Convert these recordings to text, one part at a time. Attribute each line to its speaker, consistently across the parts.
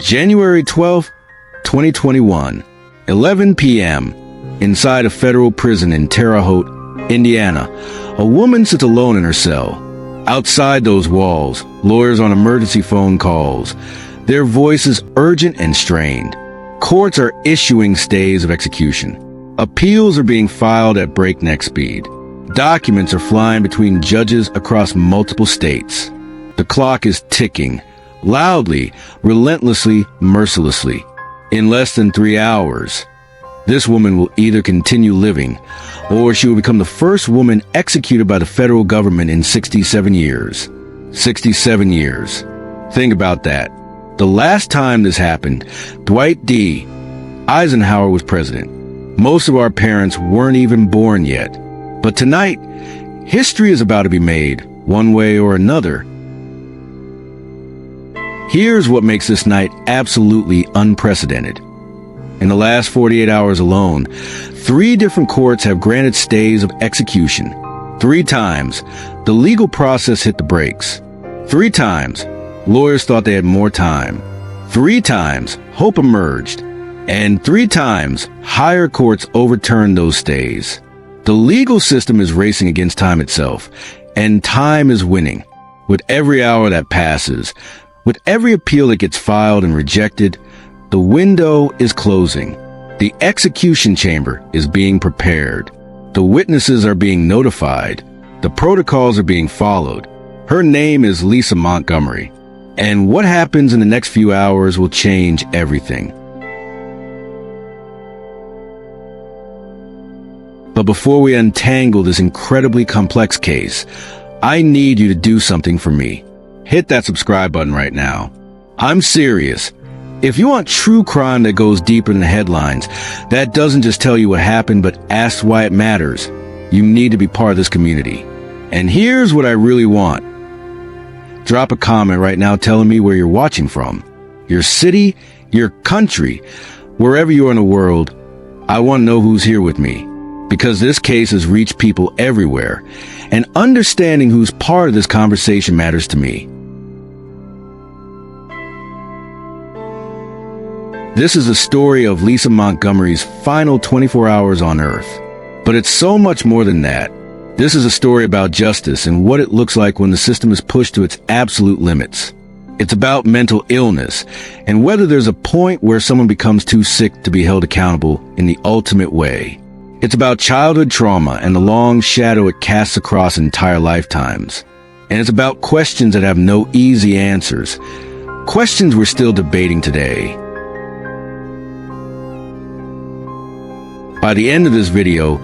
Speaker 1: January 12th, 2021, 11 p.m., inside a federal prison in Terre Haute, Indiana, a woman sits alone in her cell. Outside those walls, lawyers on emergency phone calls, their voices urgent and strained. Courts are issuing stays of execution. Appeals are being filed at breakneck speed. Documents are flying between judges across multiple states. The clock is ticking, loudly, relentlessly, mercilessly. In less than 3 hours, this woman will either continue living, or she will become the first woman executed by the federal government in 67 years. 67 years. Think about that. The last time this happened, Dwight D. Eisenhower was president. Most of our parents weren't even born yet. But tonight, history is about to be made, one way or another. Here's what makes this night absolutely unprecedented. In the last 48 hours alone, 3 different courts have granted stays of execution. 3 times, the legal process hit the brakes. 3 times, lawyers thought they had more time. 3 times, hope emerged. And 3 times, higher courts overturned those stays. The legal system is racing against time itself, and time is winning. With every hour that passes, with every appeal that gets filed and rejected, the window is closing. The execution chamber is being prepared. The witnesses are being notified. The protocols are being followed. Her name is Lisa Montgomery. And what happens in the next few hours will change everything. But before we untangle this incredibly complex case, I need you to do something for me. Hit that subscribe button right now. I'm serious. If you want true crime that goes deeper than the headlines, that doesn't just tell you what happened but asks why it matters, you need to be part of this community. And here's what I really want. Drop a comment right now telling me where you're watching from. Your city, your country, wherever you are in the world. I want to know who's here with me. Because this case has reached people everywhere, and understanding who's part of this conversation matters to me. This is a story of Lisa Montgomery's final 24 hours on Earth. But it's so much more than that. This is a story about justice and what it looks like when the system is pushed to its absolute limits. It's about mental illness and whether there's a point where someone becomes too sick to be held accountable in the ultimate way. It's about childhood trauma and the long shadow it casts across entire lifetimes. And it's about questions that have no easy answers. Questions we're still debating today. By the end of this video,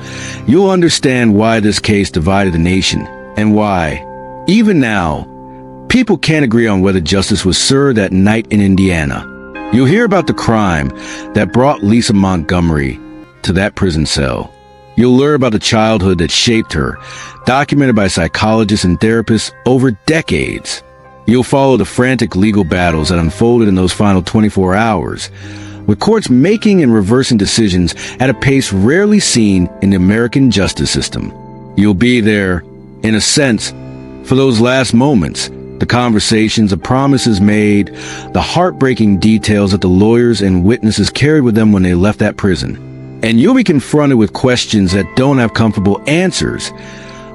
Speaker 1: you'll understand why this case divided the nation and why, even now, people can't agree on whether justice was served that night in Indiana. You'll hear about the crime that brought Lisa Montgomery to that prison cell. You'll learn about the childhood that shaped her, documented by psychologists and therapists over decades. You'll follow the frantic legal battles that unfolded in those final 24 hours, with courts making and reversing decisions at a pace rarely seen in the American justice system. You'll be there, in a sense, for those last moments, the conversations, the promises made, the heartbreaking details that the lawyers and witnesses carried with them when they left that prison. And you'll be confronted with questions that don't have comfortable answers.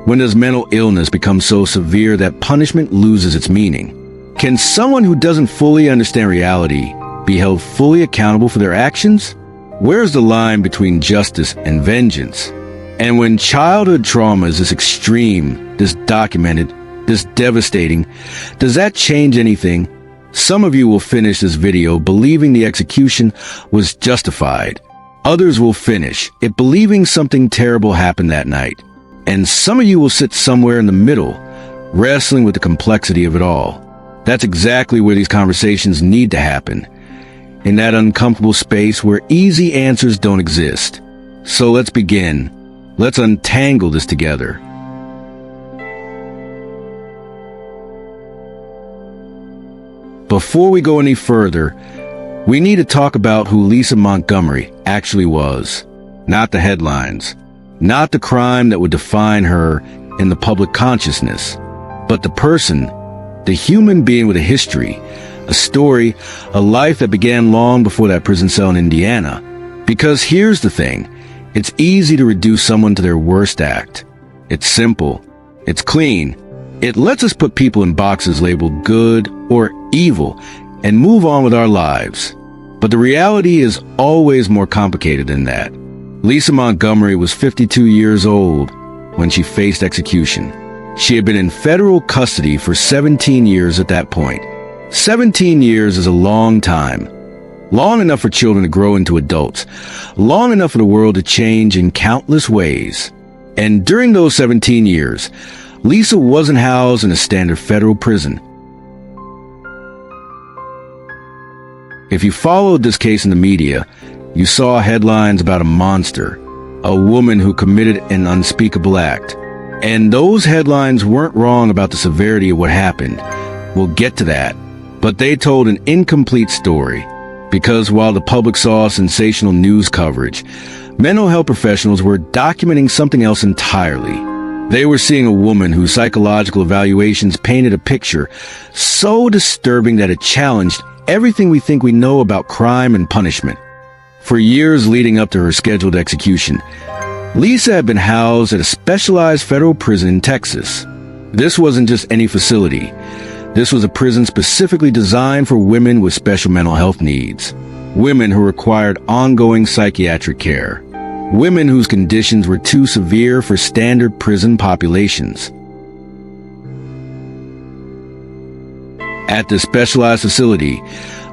Speaker 1: When does mental illness become so severe that punishment loses its meaning? Can someone who doesn't fully understand reality be held fully accountable for their actions? Where's the line between justice and vengeance? And when childhood trauma is this extreme, this documented, this devastating, does that change anything? Some of you will finish this video believing the execution was justified. Others will finish it believing something terrible happened that night. And some of you will sit somewhere in the middle, wrestling with the complexity of it all. That's exactly where these conversations need to happen. In that uncomfortable space where easy answers don't exist. So let's begin. Let's untangle this together. Before we go any further, we need to talk about who Lisa Montgomery actually was. Not the headlines, not the crime that would define her in the public consciousness, but the person, the human being with a history, A story, a life that began long before that prison cell in Indiana. Because here's the thing, it's easy to reduce someone to their worst act. It's simple. It's clean. It lets us put people in boxes labeled good or evil and move on with our lives. But the reality is always more complicated than that. Lisa Montgomery was 52 years old when she faced execution. She had been in federal custody for 17 years at that point. 17 years is a long time. Long enough for children to grow into adults. Long enough for the world to change in countless ways. And during those 17 years, Lisa wasn't housed in a standard federal prison. If you followed this case in the media, you saw headlines about a monster, a woman who committed an unspeakable act. And those headlines weren't wrong about the severity of what happened. We'll get to that. But they told an incomplete story. Because while the public saw sensational news coverage, mental health professionals were documenting something else entirely. They were seeing a woman whose psychological evaluations painted a picture so disturbing that it challenged everything we think we know about crime and punishment. For years leading up to her scheduled execution, Lisa had been housed at a specialized federal prison in Texas. This wasn't just any facility. This was a prison specifically designed for women with special mental health needs. Women who required ongoing psychiatric care. Women whose conditions were too severe for standard prison populations. At this specialized facility,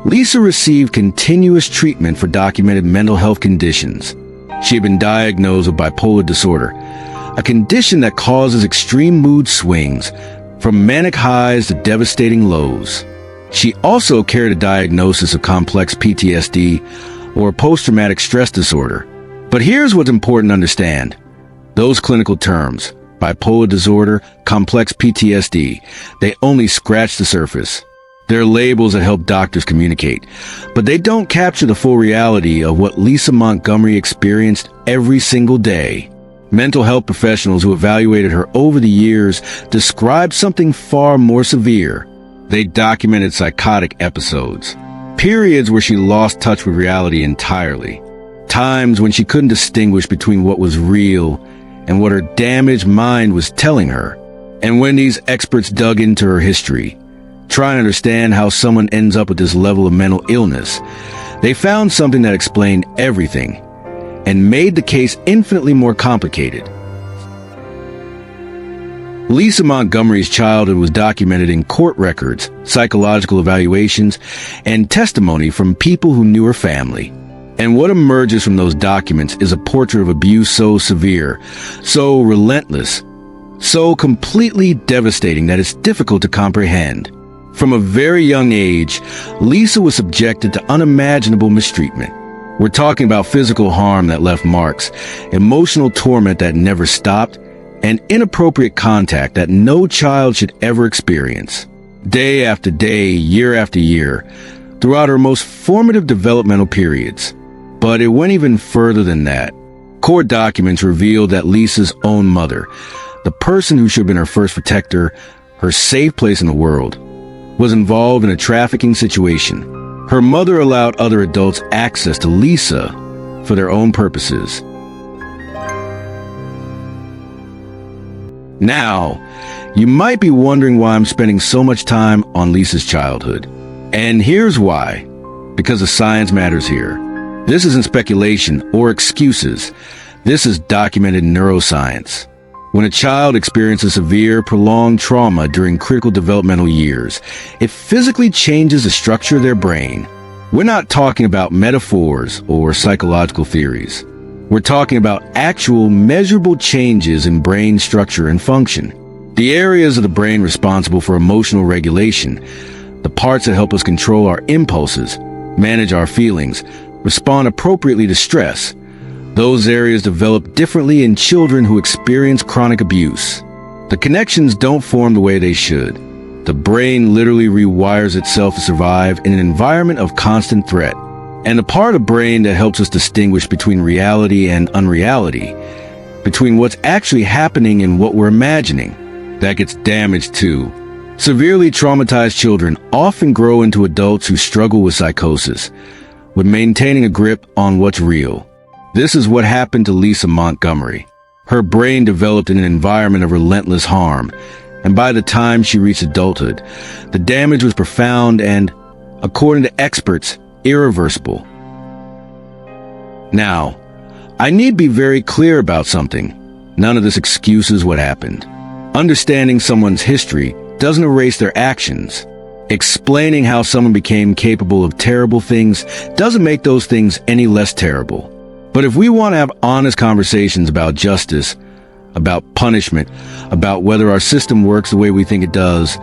Speaker 1: Lisa received continuous treatment for documented mental health conditions. She had been diagnosed with bipolar disorder, a condition that causes extreme mood swings, from manic highs to devastating lows. She also carried a diagnosis of complex PTSD, or post-traumatic stress disorder. But here's what's important to understand. Those clinical terms, bipolar disorder, complex PTSD, they only scratch the surface. They're labels that help doctors communicate, but they don't capture the full reality of what Lisa Montgomery experienced every single day. Mental health professionals who evaluated her over the years described something far more severe. They documented psychotic episodes, periods where she lost touch with reality entirely, times when she couldn't distinguish between what was real and what her damaged mind was telling her. And when these experts dug into her history, trying to understand how someone ends up with this level of mental illness, they found something that explained everything and made the case infinitely more complicated. Lisa Montgomery's childhood was documented in court records, psychological evaluations, and testimony from people who knew her family. And what emerges from those documents is a portrait of abuse so severe, so relentless, so completely devastating that it's difficult to comprehend. From a very young age, Lisa was subjected to unimaginable mistreatment. We're talking about physical harm that left marks, emotional torment that never stopped, and inappropriate contact that no child should ever experience. Day after day, year after year, throughout her most formative developmental periods. But it went even further than that. Court documents revealed that Lisa's own mother, the person who should have been her first protector, her safe place in the world, was involved in a trafficking situation. Her mother allowed other adults access to Lisa for their own purposes. Now, you might be wondering why I'm spending so much time on Lisa's childhood. And here's why. Because the science matters here. This isn't speculation or excuses. This is documented neuroscience. When a child experiences severe, prolonged trauma during critical developmental years, it physically changes the structure of their brain. We're not talking about metaphors or psychological theories. We're talking about actual, measurable changes in brain structure and function. The areas of the brain responsible for emotional regulation, the parts that help us control our impulses, manage our feelings, respond appropriately to stress, those areas develop differently in children who experience chronic abuse. The connections don't form the way they should. The brain literally rewires itself to survive in an environment of constant threat. And the part of the brain that helps us distinguish between reality and unreality, between what's actually happening and what we're imagining, that gets damaged too. Severely traumatized children often grow into adults who struggle with psychosis, with maintaining a grip on what's real. This is what happened to Lisa Montgomery. Her brain developed in an environment of relentless harm, and by the time she reached adulthood, the damage was profound and, according to experts, irreversible. Now, I need be very clear about something. None of this excuses what happened. Understanding someone's history doesn't erase their actions. Explaining how someone became capable of terrible things doesn't make those things any less terrible. But if we want to have honest conversations about justice, about punishment, about whether our system works the way we think it does,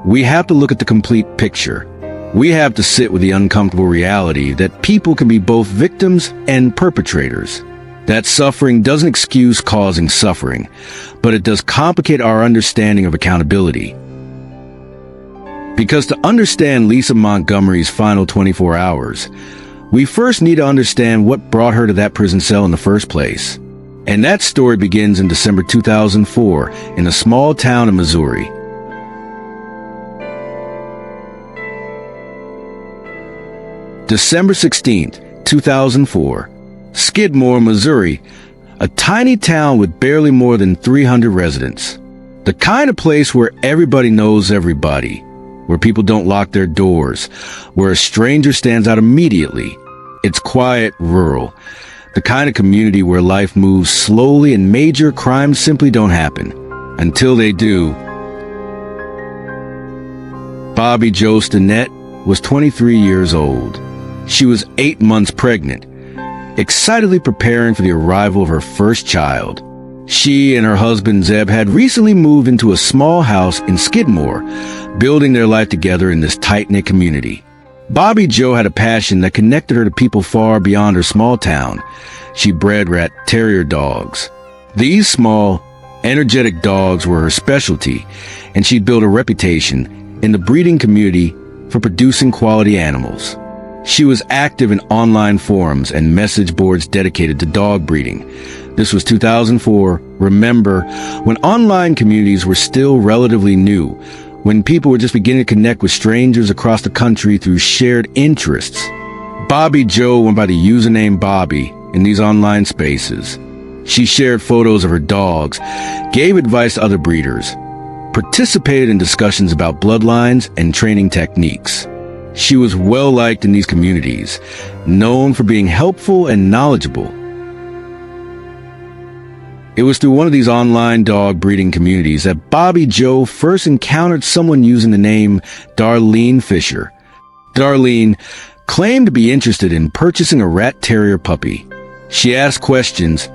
Speaker 1: we have to look at the complete picture. We have to sit with the uncomfortable reality that people can be both victims and perpetrators. That suffering doesn't excuse causing suffering, but it does complicate our understanding of accountability. Because to understand Lisa Montgomery's final 24 hours, we first need to understand what brought her to that prison cell in the first place. And that story begins in December 2004 in a small town in Missouri. December 16th, 2004. Skidmore, Missouri, a tiny town with barely more than 300 residents. The kind of place where everybody knows everybody, where people don't lock their doors, where a stranger stands out immediately. It's quiet, rural, the kind of community where life moves slowly and major crimes simply don't happen. Until they do. Bobby Jo Stinnett was 23 years old. She was 8 months pregnant, excitedly preparing for the arrival of her first child. She and her husband Zeb had recently moved into a small house in Skidmore, building their life together in this tight-knit community. Bobby Jo had a passion that connected her to people far beyond her small town. She bred rat terrier dogs. These small, energetic dogs were her specialty, and she'd built a reputation in the breeding community for producing quality animals. She was active in online forums and message boards dedicated to dog breeding. This was 2004, remember, when online communities were still relatively new, when people were just beginning to connect with strangers across the country through shared interests. Bobby Jo went by the username Bobby in these online spaces. She shared photos of her dogs, gave advice to other breeders, participated in discussions about bloodlines and training techniques. She was well-liked in these communities, known for being helpful and knowledgeable. It was through one of these online dog breeding communities that Bobby Jo first encountered someone using the name Darlene Fisher. Darlene claimed to be interested in purchasing a rat terrier puppy. She asked questions,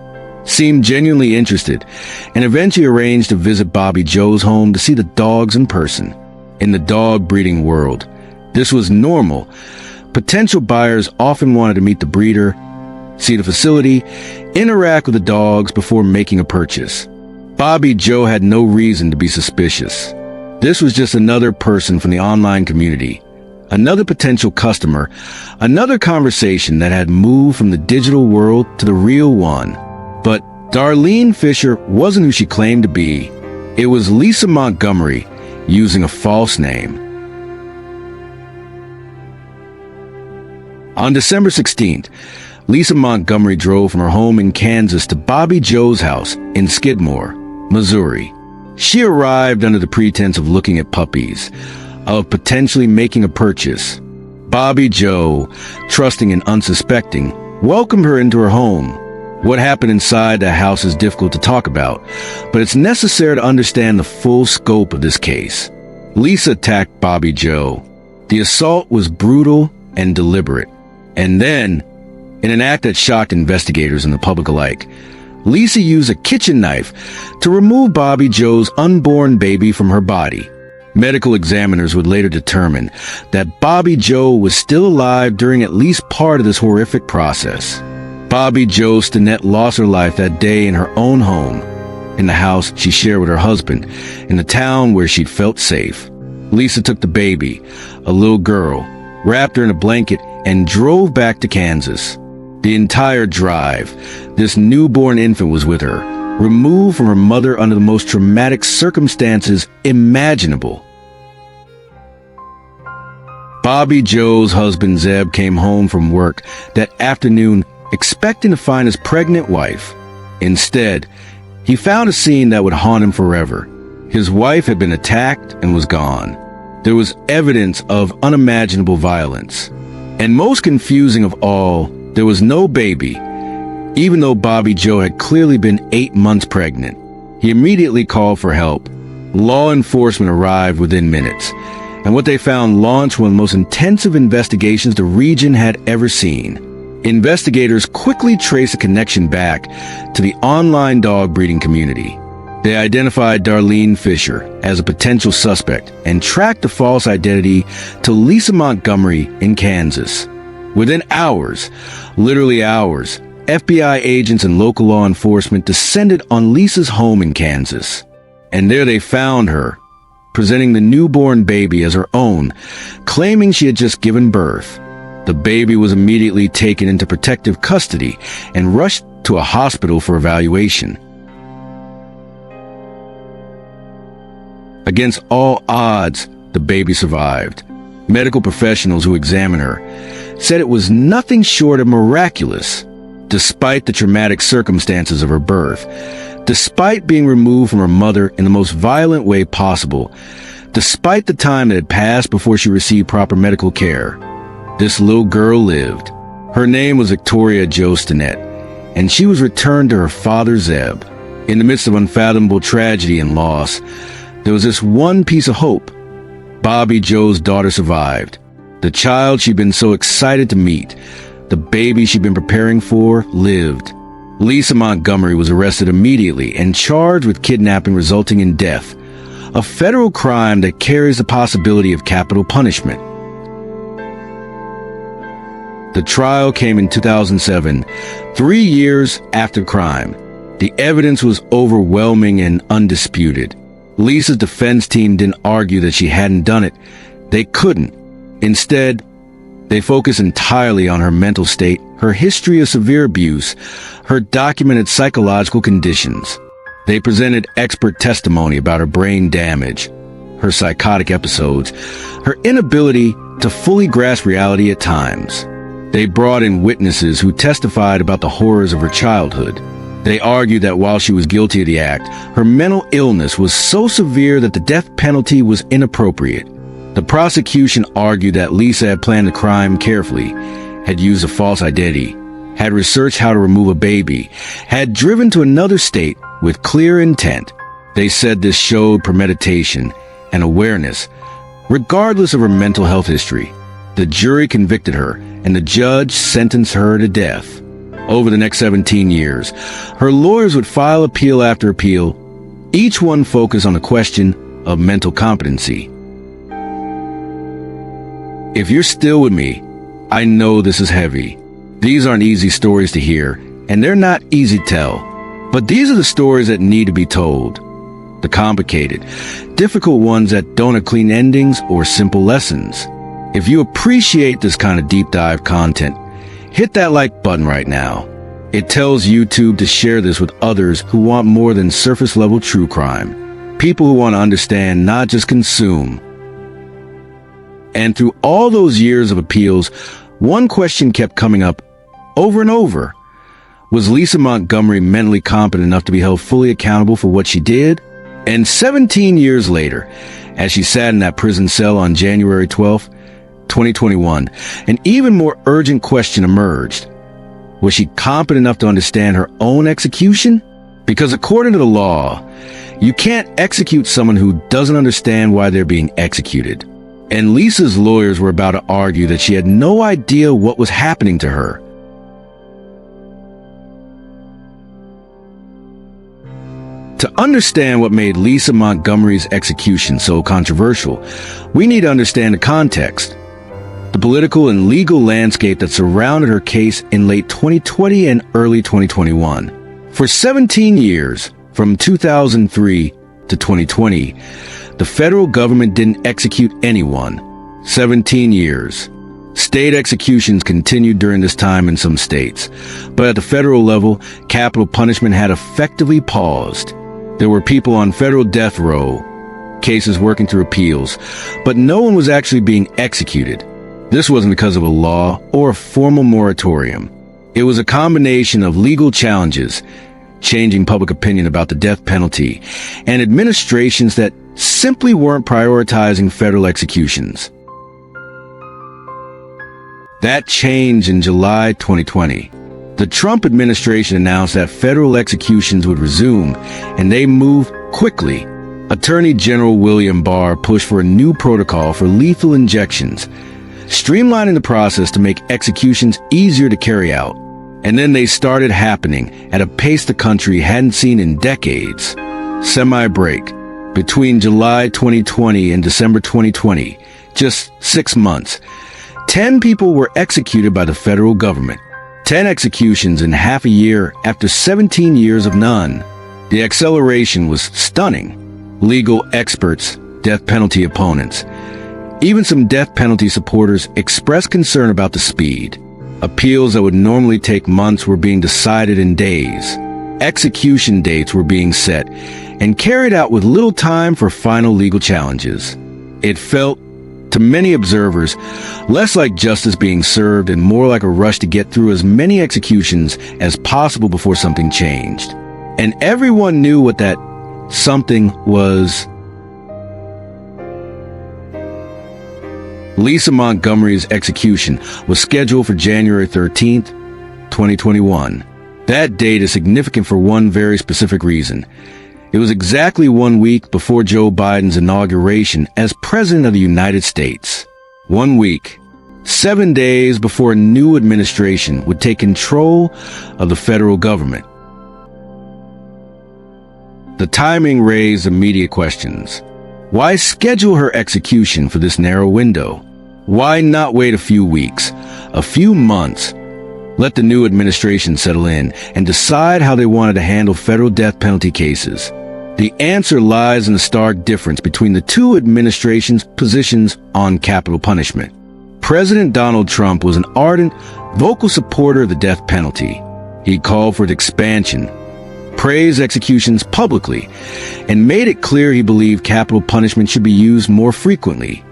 Speaker 1: seemed genuinely interested, and eventually arranged to visit Bobby Jo's home to see the dogs in person. In the dog breeding world, this was normal. Potential buyers often wanted to meet the breeder, see the facility, interact with the dogs before making a purchase. Bobby Jo had no reason to be suspicious. This was just another person from the online community, another potential customer, another conversation that had moved from the digital world to the real one. But Darlene Fisher wasn't who she claimed to be. It was Lisa Montgomery using a false name. On December 16th, Lisa Montgomery drove from her home in Kansas to Bobby Jo's house in Skidmore, Missouri. She arrived under the pretense of looking at puppies, of potentially making a purchase. Bobby Jo, trusting and unsuspecting, welcomed her into her home. What happened inside the house is difficult to talk about, but it's necessary to understand the full scope of this case. Lisa attacked Bobby Jo. The assault was brutal and deliberate. And then, in an act that shocked investigators and the public alike, Lisa used a kitchen knife to remove Bobby Jo's unborn baby from her body. Medical examiners would later determine that Bobby Jo was still alive during at least part of this horrific process. Bobby Jo Stinnett lost her life that day in her own home, in the house she shared with her husband, in the town where she'd felt safe. Lisa took the baby, a little girl, wrapped her in a blanket, and drove back to Kansas. The entire drive, this newborn infant was with her, removed from her mother under the most traumatic circumstances imaginable. Bobby Joe's husband Zeb came home from work that afternoon expecting to find his pregnant wife. Instead, he found a scene that would haunt him forever. His wife had been attacked and was gone. There was evidence of unimaginable violence. And most confusing of all, there was no baby, even though Bobby Joe had clearly been 8 months pregnant. He immediately called for help. Law enforcement arrived within minutes, and what they found launched one of the most intensive investigations the region had ever seen. Investigators quickly traced a connection back to the online dog breeding community. They identified Darlene Fisher as a potential suspect and tracked the false identity to Lisa Montgomery in Kansas. Within hours, literally hours, FBI agents and local law enforcement descended on Lisa's home in Kansas. And there they found her, presenting the newborn baby as her own, claiming she had just given birth. The baby was immediately taken into protective custody and rushed to a hospital for evaluation. Against all odds, the baby survived. Medical professionals who examined her said it was nothing short of miraculous, despite the traumatic circumstances of her birth, despite being removed from her mother in the most violent way possible, despite the time that had passed before she received proper medical care. This little girl lived. Her name was Victoria Jo Stinnett, and she was returned to her father Zeb. In the midst of unfathomable tragedy and loss, there was this one piece of hope. Bobby Joe's daughter survived. The child she'd been so excited to meet, the baby she'd been preparing for, lived. Lisa Montgomery was arrested immediately and charged with kidnapping resulting in death, a federal crime that carries the possibility of capital punishment. The trial came in 2007, 3 years after the crime. The evidence was overwhelming and undisputed. Lisa's defense team didn't argue that she hadn't done it. They couldn't. Instead, they focused entirely on her mental state, her history of severe abuse, her documented psychological conditions. They presented expert testimony about her brain damage, her psychotic episodes, her inability to fully grasp reality at times. They brought in witnesses who testified about the horrors of her childhood. They argued that while she was guilty of the act, her mental illness was so severe that the death penalty was inappropriate. The prosecution argued that Lisa had planned the crime carefully, had used a false identity, had researched how to remove a baby, had driven to another state with clear intent. They said this showed premeditation and awareness, regardless of her mental health history. The jury convicted her, and the judge sentenced her to death. Over the next 17 years, her lawyers would file appeal after appeal, each one focused on the question of mental competency. If you're still with me, I know this is heavy. These aren't easy stories to hear, and they're not easy to tell. But these are the stories that need to be told. The complicated, difficult ones that don't have clean endings or simple lessons. If you appreciate this kind of deep dive content, hit that like button right now. It tells YouTube to share this with others who want more than surface level true crime. People who want to understand, not just consume. And through all those years of appeals, one question kept coming up over and over. Was Lisa Montgomery mentally competent enough to be held fully accountable for what she did? And 17 years later, as she sat in that prison cell on January 12th, 2021, an even more urgent question emerged. Was she competent enough to understand her own execution? Because according to the law, you can't execute someone who doesn't understand why they're being executed. And Lisa's lawyers were about to argue that she had no idea what was happening to her. To understand what made Lisa Montgomery's execution so controversial, we need to understand the context. The political and legal landscape that surrounded her case in late 2020 and early 2021. For 17 years, from 2003 to 2020, the federal government didn't execute anyone. 17 years. State executions continued during this time in some states, but at the federal level, capital punishment had effectively paused. There were people on federal death row, cases working through appeals, but no one was actually being executed. This wasn't because of a law or a formal moratorium. It was a combination of legal challenges, changing public opinion about the death penalty, and administrations that simply weren't prioritizing federal executions. That changed in July 2020. The Trump administration announced that federal executions would resume, and they moved quickly. Attorney General William Barr pushed for a new protocol for lethal injections, streamlining the process to make executions easier to carry out. And then they started happening at a pace the country hadn't seen in decades. Semi-break. Between July 2020 and December 2020, just 6 months, 10 people were executed by the federal government. 10 executions in half a year after 17 years of none. The acceleration was stunning. Legal experts, death penalty opponents, even some death penalty supporters expressed concern about the speed. Appeals that would normally take months were being decided in days. Execution dates were being set and carried out with little time for final legal challenges. It felt, to many observers, less like justice being served and more like a rush to get through as many executions as possible before something changed. And everyone knew what that something was. Lisa Montgomery's execution was scheduled for January 13th, 2021. That date is significant for one very specific reason. It was exactly 1 week before Joe Biden's inauguration as President of the United States. 1 week, 7 days before a new administration would take control of the federal government. The timing raised immediate questions. Why schedule her execution for this narrow window? Why not wait a few weeks, a few months, let the new administration settle in and decide how they wanted to handle federal death penalty cases? The answer lies in the stark difference between the two administrations' positions on capital punishment. President Donald Trump was an ardent, vocal supporter of the death penalty. He called for its expansion, praised executions publicly, and made it clear he believed capital punishment should be used more frequently,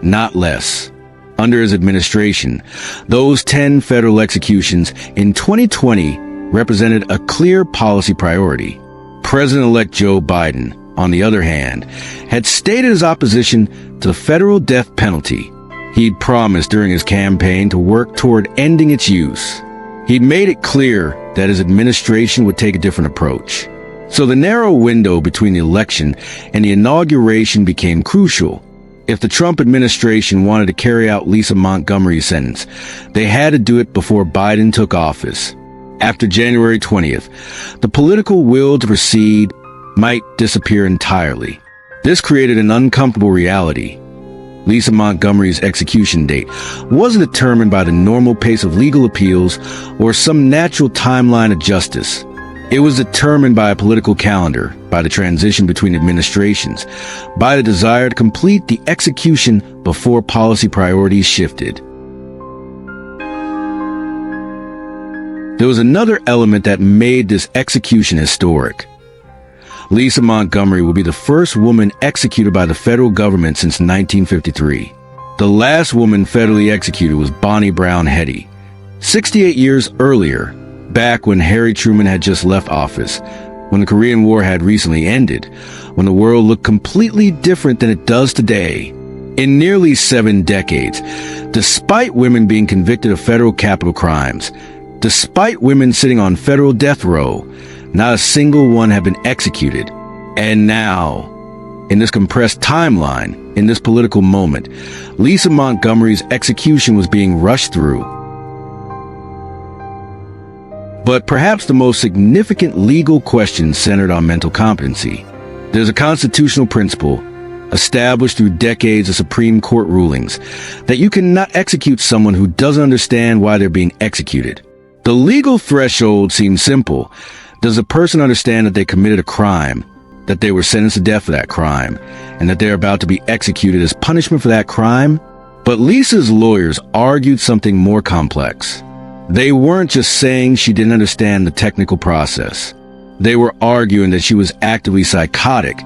Speaker 1: not less. Under his administration, those 10 federal executions in 2020 represented a clear policy priority. President-elect Joe Biden, on the other hand, had stated his opposition to the federal death penalty. He'd promised during his campaign to work toward ending its use. He'd made it clear that his administration would take a different approach. So the narrow window between the election and the inauguration became crucial. If the Trump administration wanted to carry out Lisa Montgomery's sentence, they had to do it before Biden took office. After January 20th, the political will to proceed might disappear entirely. This created an uncomfortable reality. Lisa Montgomery's execution date wasn't determined by the normal pace of legal appeals or some natural timeline of justice. It was determined by a political calendar, by the transition between administrations, by the desire to complete the execution before policy priorities shifted. There was another element that made this execution historic. Lisa Montgomery will be the first woman executed by the federal government since 1953. The last woman federally executed was Bonnie Brown Hetty, 68 years earlier, back when Harry Truman had just left office, when the Korean War had recently ended, when the world looked completely different than it does today. In nearly 7 decades, despite women being convicted of federal capital crimes, despite women sitting on federal death row, not a single one had been executed. And now, in this compressed timeline, in this political moment, Lisa Montgomery's execution was being rushed through. But perhaps the most significant legal question centered on mental competency. There's a constitutional principle, established through decades of Supreme Court rulings, that you cannot execute someone who doesn't understand why they're being executed. The legal threshold seems simple. Does a person understand that they committed a crime, that they were sentenced to death for that crime, and that they're about to be executed as punishment for that crime? But Lisa's lawyers argued something more complex. They weren't just saying she didn't understand the technical process. They were arguing that she was actively psychotic,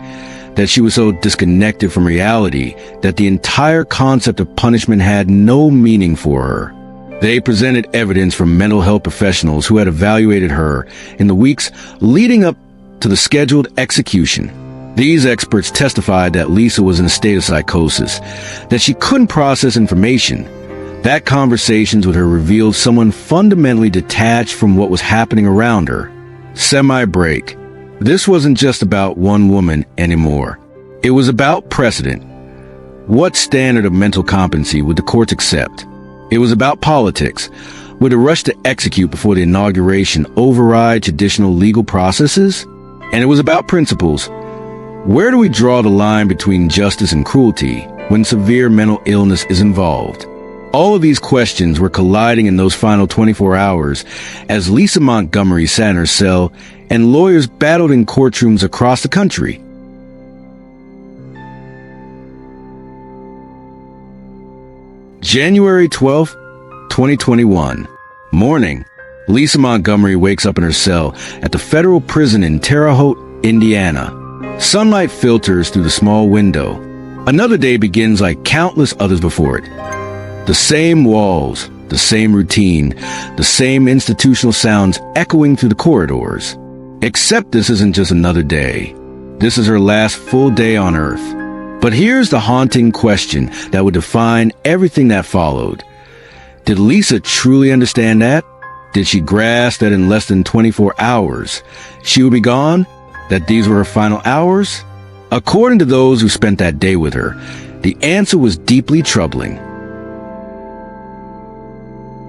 Speaker 1: that she was so disconnected from reality that the entire concept of punishment had no meaning for her. They presented evidence from mental health professionals who had evaluated her in the weeks leading up to the scheduled execution. These experts testified that Lisa was in a state of psychosis, that she couldn't process information, that conversations with her revealed someone fundamentally detached from what was happening around her. Semi-break. This wasn't just about one woman anymore. It was about precedent. What standard of mental competency would the courts accept? It was about politics. Would the rush to execute before the inauguration override traditional legal processes? And it was about principles. Where do we draw the line between justice and cruelty when severe mental illness is involved? All of these questions were colliding in those final 24 hours as Lisa Montgomery sat in her cell and lawyers battled in courtrooms across the country. January 12, 2021. Morning. Lisa Montgomery wakes up in her cell at the federal prison in Terre Haute, Indiana. Sunlight filters through the small window. Another day begins like countless others before it. The same walls, the same routine, the same institutional sounds echoing through the corridors. Except this isn't just another day. This is her last full day on Earth. But here's the haunting question that would define everything that followed. Did Lisa truly understand that? Did she grasp that in less than 24 hours she would be gone? That these were her final hours? According to those who spent that day with her, the answer was deeply troubling.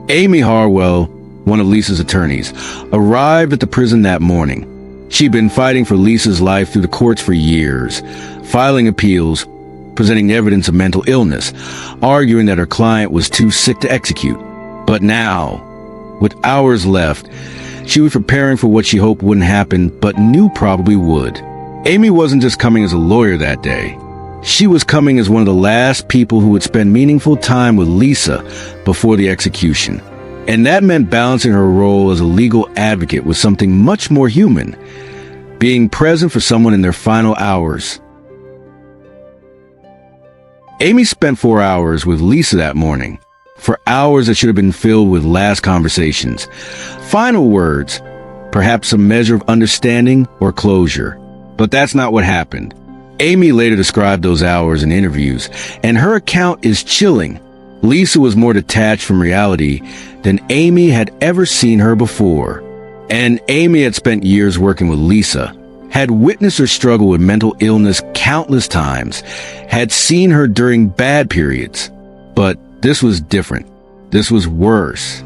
Speaker 1: Amy Harwell, one of Lisa's attorneys, arrived at the prison that morning. She'd been fighting for Lisa's life through the courts for years, filing appeals, presenting evidence of mental illness, arguing that her client was too sick to execute. But now, with hours left, she was preparing for what she hoped wouldn't happen, but knew probably would. Amy wasn't just coming as a lawyer that day. She was coming as one of the last people who would spend meaningful time with Lisa before the execution. And that meant balancing her role as a legal advocate with something much more human, being present for someone in their final hours. Amy spent 4 hours with Lisa that morning, for hours that should have been filled with last conversations, final words, perhaps a measure of understanding or closure. But that's not what happened. Amy later described those hours in interviews, and her account is chilling. Lisa was more detached from reality than Amy had ever seen her before. And Amy had spent years working with Lisa, had witnessed her struggle with mental illness countless times, had seen her during bad periods. But this was different. This was worse.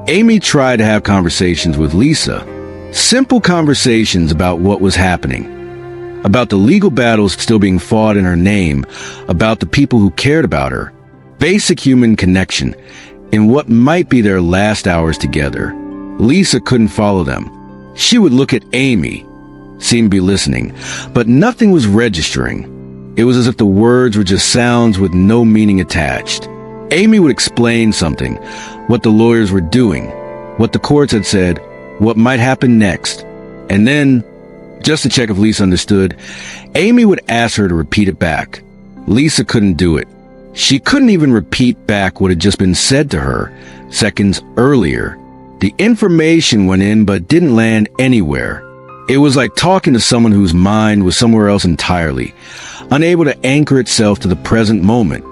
Speaker 1: Amy tried to have conversations with Lisa. Simple conversations about what was happening, about the legal battles still being fought in her name, about the people who cared about her, basic human connection in what might be their last hours together. Lisa couldn't follow them. She would look at Amy, seem to be listening, but nothing was registering. It was as if the words were just sounds with no meaning attached. Amy would explain something, what the lawyers were doing, what the courts had said, what might happen next. And then, just to check if Lisa understood, Amy would ask her to repeat it back. Lisa couldn't do it. She couldn't even repeat back what had just been said to her seconds earlier. The information went in but didn't land anywhere. It was like talking to someone whose mind was somewhere else entirely, unable to anchor itself to the present moment.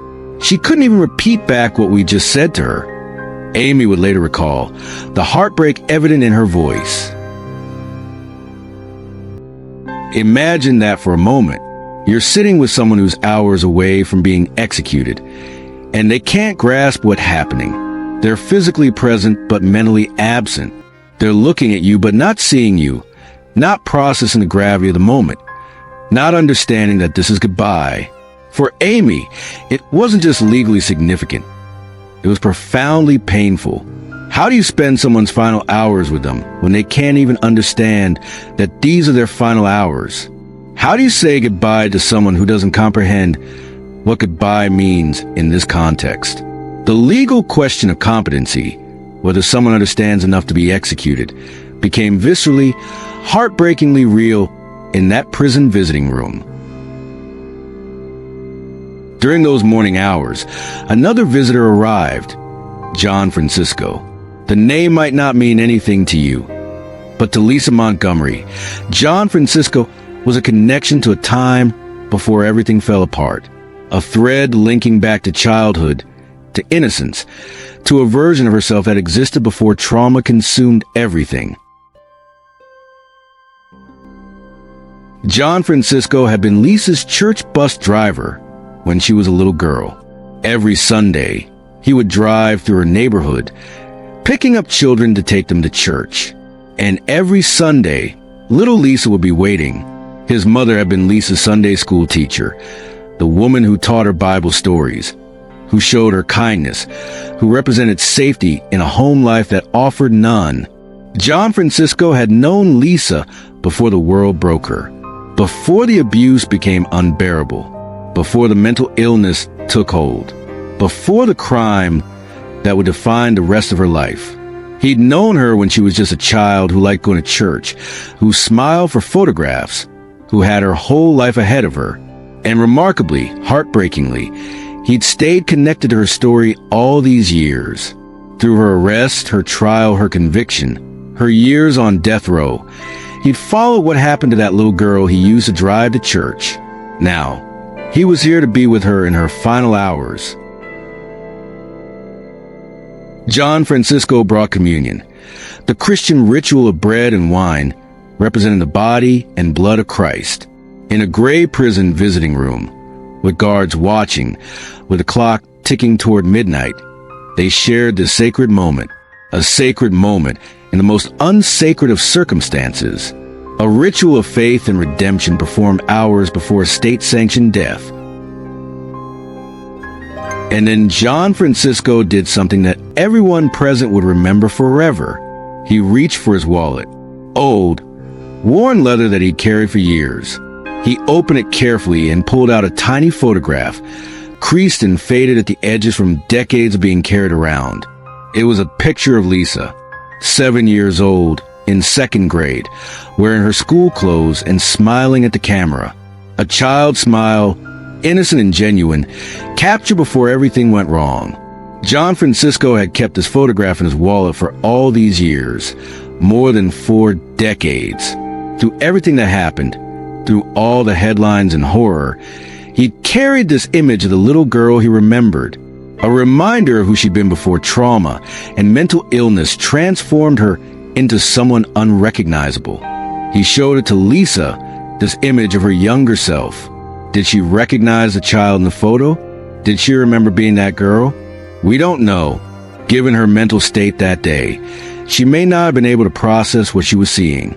Speaker 1: She couldn't even repeat back what we just said to her. Amy would later recall, the heartbreak evident in her voice. Imagine that for a moment. You're sitting with someone who's hours away from being executed, and they can't grasp what's happening. They're physically present but mentally absent. They're looking at you but not seeing you, not processing the gravity of the moment, not understanding that this is goodbye. For Amy, it wasn't just legally significant. It was profoundly painful. How do you spend someone's final hours with them when they can't even understand that these are their final hours? How do you say goodbye to someone who doesn't comprehend what goodbye means in this context? The legal question of competency, whether someone understands enough to be executed, became viscerally, heartbreakingly real in that prison visiting room. During those morning hours, another visitor arrived, John Francisco. The name might not mean anything to you, but to Lisa Montgomery, John Francisco was a connection to a time before everything fell apart, a thread linking back to childhood, to innocence, to a version of herself that existed before trauma consumed everything. John Francisco had been Lisa's church bus driver when she was a little girl. Every Sunday, he would drive through her neighborhood, picking up children to take them to church. And every Sunday, little Lisa would be waiting. His mother had been Lisa's Sunday school teacher, the woman who taught her Bible stories, who showed her kindness, who represented safety in a home life that offered none. John Francisco had known Lisa before the world broke her, before the abuse became unbearable, before the mental illness took hold, before the crime that would define the rest of her life. He'd known her when she was just a child who liked going to church, who smiled for photographs, who had her whole life ahead of her. And remarkably, heartbreakingly, he'd stayed connected to her story all these years. Through her arrest, her trial, her conviction, her years on death row, he'd followed what happened to that little girl he used to drive to church. Now, he was here to be with her in her final hours. John Francisco brought communion, the Christian ritual of bread and wine, representing the body and blood of Christ, in a gray prison visiting room, with guards watching, with the clock ticking toward midnight. They shared this sacred moment, a sacred moment in the most unsacred of circumstances, a ritual of faith and redemption performed hours before a state-sanctioned death. And then John Francisco did something that everyone present would remember forever. He reached for his wallet, old, worn leather that he'd carried for years. He opened it carefully and pulled out a tiny photograph, creased and faded at the edges from decades of being carried around. It was a picture of Lisa, 7 years old, in second grade, wearing her school clothes and smiling at the camera. A child's smile, innocent and genuine, captured before everything went wrong. John Francisco had kept this photograph in his wallet for all these years, more than 4 decades. Through everything that happened, through all the headlines and horror, he carried this image of the little girl he remembered, a reminder of who she'd been before trauma and mental illness transformed her into someone unrecognizable. He showed it to Lisa, this image of her younger self. Did she recognize the child in the photo? Did she remember being that girl? We don't know. Given her mental state that day, she may not have been able to process what she was seeing.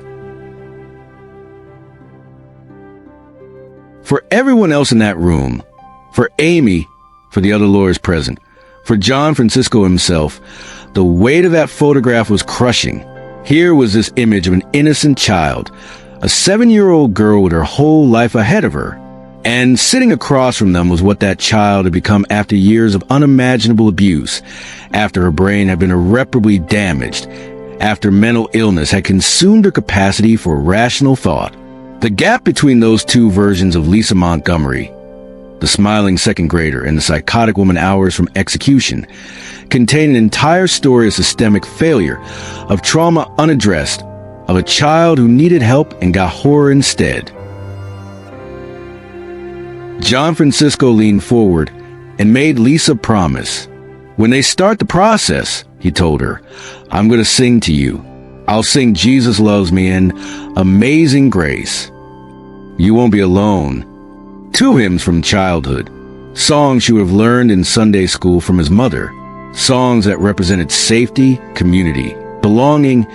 Speaker 1: For everyone else in that room, for Amy, for the other lawyers present, for John Francisco himself, the weight of that photograph was crushing. Here was this image of an innocent child, a 7-year-old girl with her whole life ahead of her. And sitting across from them was what that child had become after years of unimaginable abuse, after her brain had been irreparably damaged, after mental illness had consumed her capacity for rational thought. The gap between those two versions of Lisa Montgomery, the smiling second grader and the psychotic woman hours from execution, contained an entire story of systemic failure, of trauma unaddressed, of a child who needed help and got horror instead. John Francisco leaned forward and made Lisa promise. When they start the process, he told her, I'm going to sing to you. I'll sing Jesus Loves Me and Amazing Grace. You won't be alone. 2 hymns from childhood, songs she would have learned in Sunday school from his mother, songs that represented safety, community, belonging,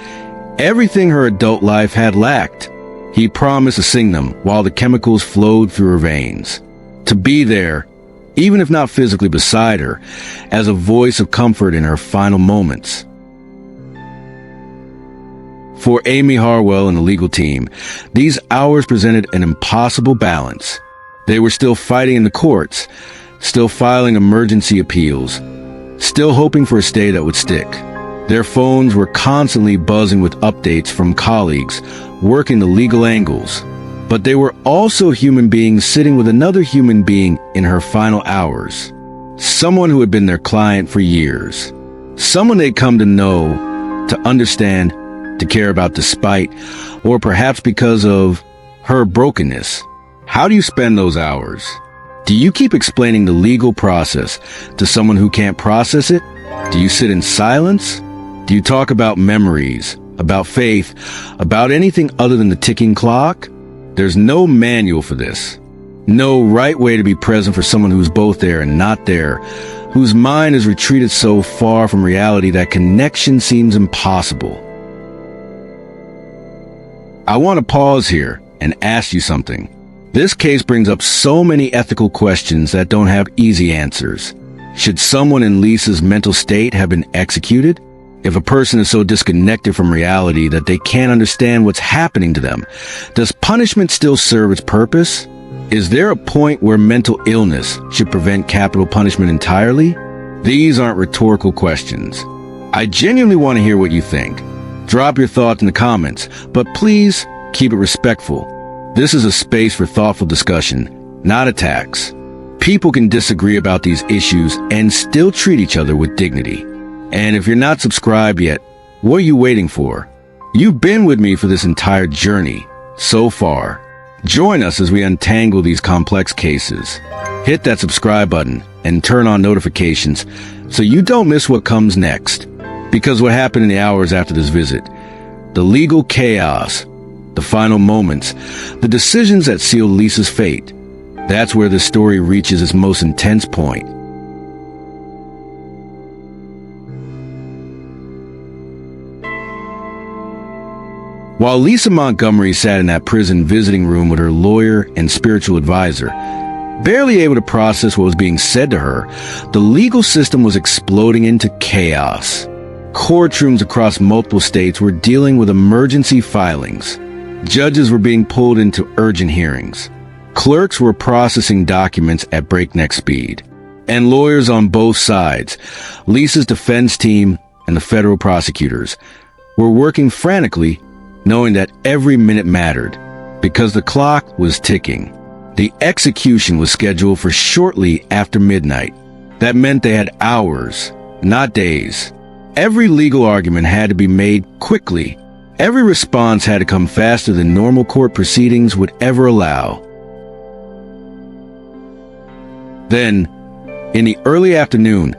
Speaker 1: everything her adult life had lacked. He promised to sing them while the chemicals flowed through her veins. To be there, even if not physically beside her, as a voice of comfort in her final moments. For Amy Harwell and the legal team, these hours presented an impossible balance. They were still fighting in the courts, still filing emergency appeals, still hoping for a stay that would stick. Their phones were constantly buzzing with updates from colleagues working the legal angles. But they were also human beings sitting with another human being in her final hours. Someone who had been their client for years. Someone they'd come to know, to understand, to care about despite, or perhaps because of her brokenness. How do you spend those hours? Do you keep explaining the legal process to someone who can't process it? Do you sit in silence? Do you talk about memories, about faith, about anything other than the ticking clock? There's no manual for this. No right way to be present for someone who's both there and not there, whose mind has retreated so far from reality that connection seems impossible. I want to pause here and ask you something. This case brings up so many ethical questions that don't have easy answers. Should someone in Lisa's mental state have been executed? If a person is so disconnected from reality that they can't understand what's happening to them, does punishment still serve its purpose? Is there a point where mental illness should prevent capital punishment entirely? These aren't rhetorical questions. I genuinely want to hear what you think. Drop your thoughts in the comments, but please keep it respectful. This is a space for thoughtful discussion, not attacks. People can disagree about these issues and still treat each other with dignity. And if you're not subscribed yet, what are you waiting for? You've been with me for this entire journey so far. Join us as we untangle these complex cases. Hit that subscribe button and turn on notifications so you don't miss what comes next. Because what happened in the hours after this visit, the legal chaos, the final moments, the decisions that sealed Lisa's fate, that's where this story reaches its most intense point. While Lisa Montgomery sat in that prison visiting room with her lawyer and spiritual advisor, barely able to process what was being said to her, the legal system was exploding into chaos. Courtrooms across multiple states were dealing with emergency filings. Judges were being pulled into urgent hearings. Clerks were processing documents at breakneck speed. And lawyers on both sides, Lisa's defense team and the federal prosecutors, were working frantically, knowing that every minute mattered, because the clock was ticking. The execution was scheduled for shortly after midnight. That meant they had hours, not days. Every legal argument had to be made quickly. Every response had to come faster than normal court proceedings would ever allow. Then, in the early afternoon,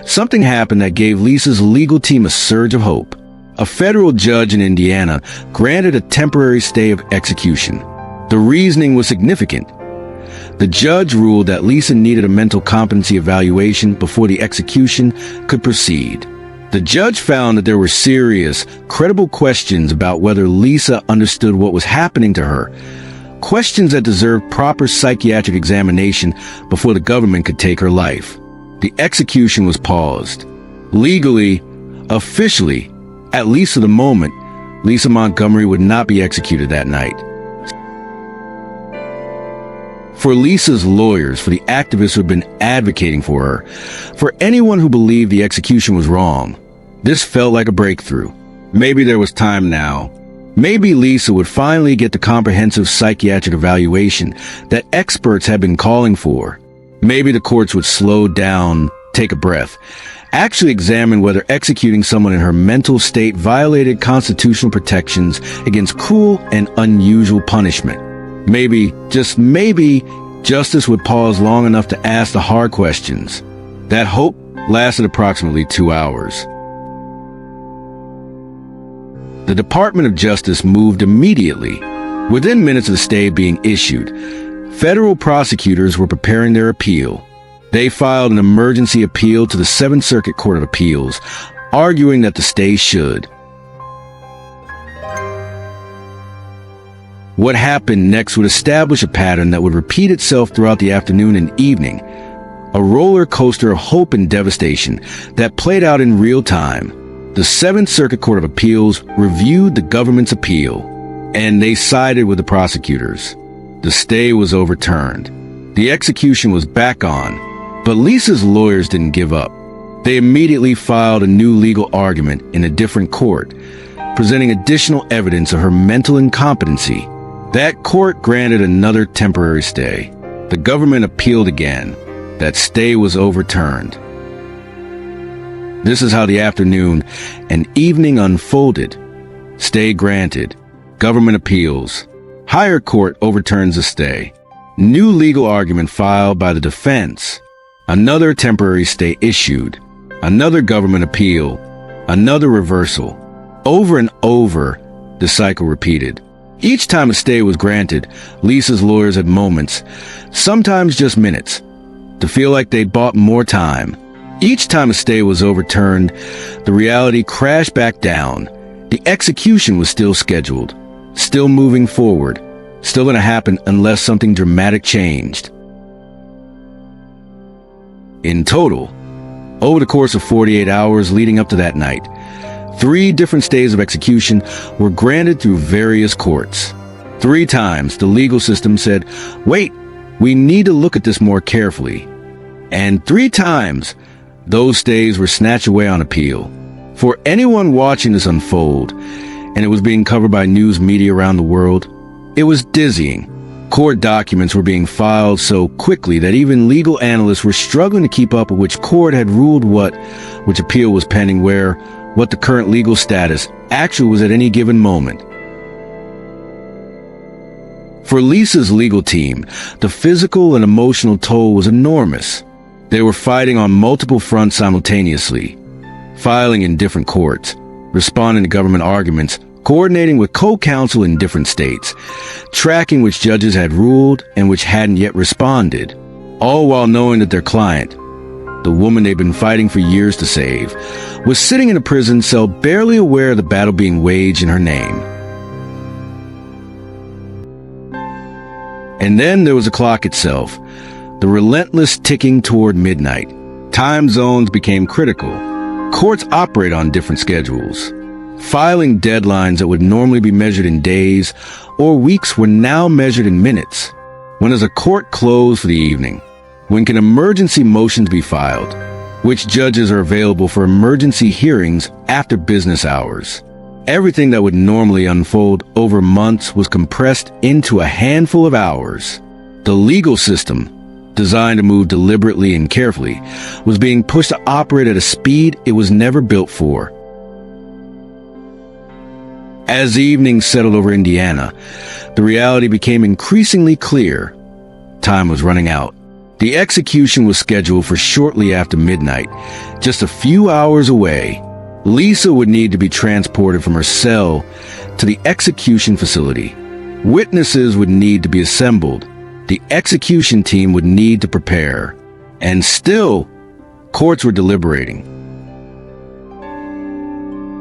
Speaker 1: something happened that gave Lisa's legal team a surge of hope. A federal judge in Indiana granted a temporary stay of execution. The reasoning was significant. The judge ruled that Lisa needed a mental competency evaluation before the execution could proceed. The judge found that there were serious, credible questions about whether Lisa understood what was happening to her, questions that deserved proper psychiatric examination before the government could take her life. The execution was paused. Legally, officially, at least for the moment, Lisa Montgomery would not be executed that night. For Lisa's lawyers, for the activists who had been advocating for her, for anyone who believed the execution was wrong, this felt like a breakthrough. Maybe there was time now. Maybe Lisa would finally get the comprehensive psychiatric evaluation that experts had been calling for. Maybe the courts would slow down, take a breath, actually examine whether executing someone in her mental state violated constitutional protections against cruel and unusual punishment. Maybe, just maybe, justice would pause long enough to ask the hard questions. That hope lasted approximately 2 hours. The Department of Justice moved immediately. Within minutes of the stay being issued, federal prosecutors were preparing their appeal. They filed an emergency appeal to the Seventh Circuit Court of Appeals, arguing that the stay should. What happened next would establish a pattern that would repeat itself throughout the afternoon and evening, a roller coaster of hope and devastation that played out in real time. The Seventh Circuit Court of Appeals reviewed the government's appeal, and they sided with the prosecutors. The stay was overturned. The execution was back on, but Lisa's lawyers didn't give up. They immediately filed a new legal argument in a different court, presenting additional evidence of her mental incompetency. That court granted another temporary stay. The government appealed again. That stay was overturned. This is how the afternoon and evening unfolded. Stay granted. Government appeals. Higher court overturns the stay. New legal argument filed by the defense. Another temporary stay issued. Another government appeal. Another reversal. Over and over, the cycle repeated. Each time a stay was granted, Lisa's lawyers had moments, sometimes just minutes, to feel like they bought more time. Each time a stay was overturned, the reality crashed back down. The execution was still scheduled, still moving forward, still going to happen unless something dramatic changed. In total, over the course of 48 hours leading up to that night, 3 different stays of execution were granted through various courts. 3 times the legal system said, "Wait, we need to look at this more carefully." And 3 times, those stays were snatched away on appeal. For anyone watching this unfold, and it was being covered by news media around the world, it was dizzying. Court documents were being filed so quickly that even legal analysts were struggling to keep up with which court had ruled what, which appeal was pending where, what the current legal status actually was at any given moment. For Lisa's legal team, the physical and emotional toll was enormous. They were fighting on multiple fronts simultaneously, filing in different courts, responding to government arguments, coordinating with co-counsel in different states, tracking which judges had ruled and which hadn't yet responded, all while knowing that their client, the woman they'd been fighting for years to save, was sitting in a prison cell barely aware of the battle being waged in her name. And then there was the clock itself, the relentless ticking toward midnight. Time zones became critical. Courts operate on different schedules. Filing deadlines that would normally be measured in days or weeks were now measured in minutes. When does a court close for the evening? When can emergency motions be filed? Which judges are available for emergency hearings after business hours? Everything that would normally unfold over months was compressed into a handful of hours. The legal system, designed to move deliberately and carefully, was being pushed to operate at a speed it was never built for. As the evening settled over Indiana, the reality became increasingly clear. Time was running out. The execution was scheduled for shortly after midnight, just a few hours away. Lisa would need to be transported from her cell to the execution facility. Witnesses would need to be assembled. The execution team would need to prepare. And still, courts were deliberating.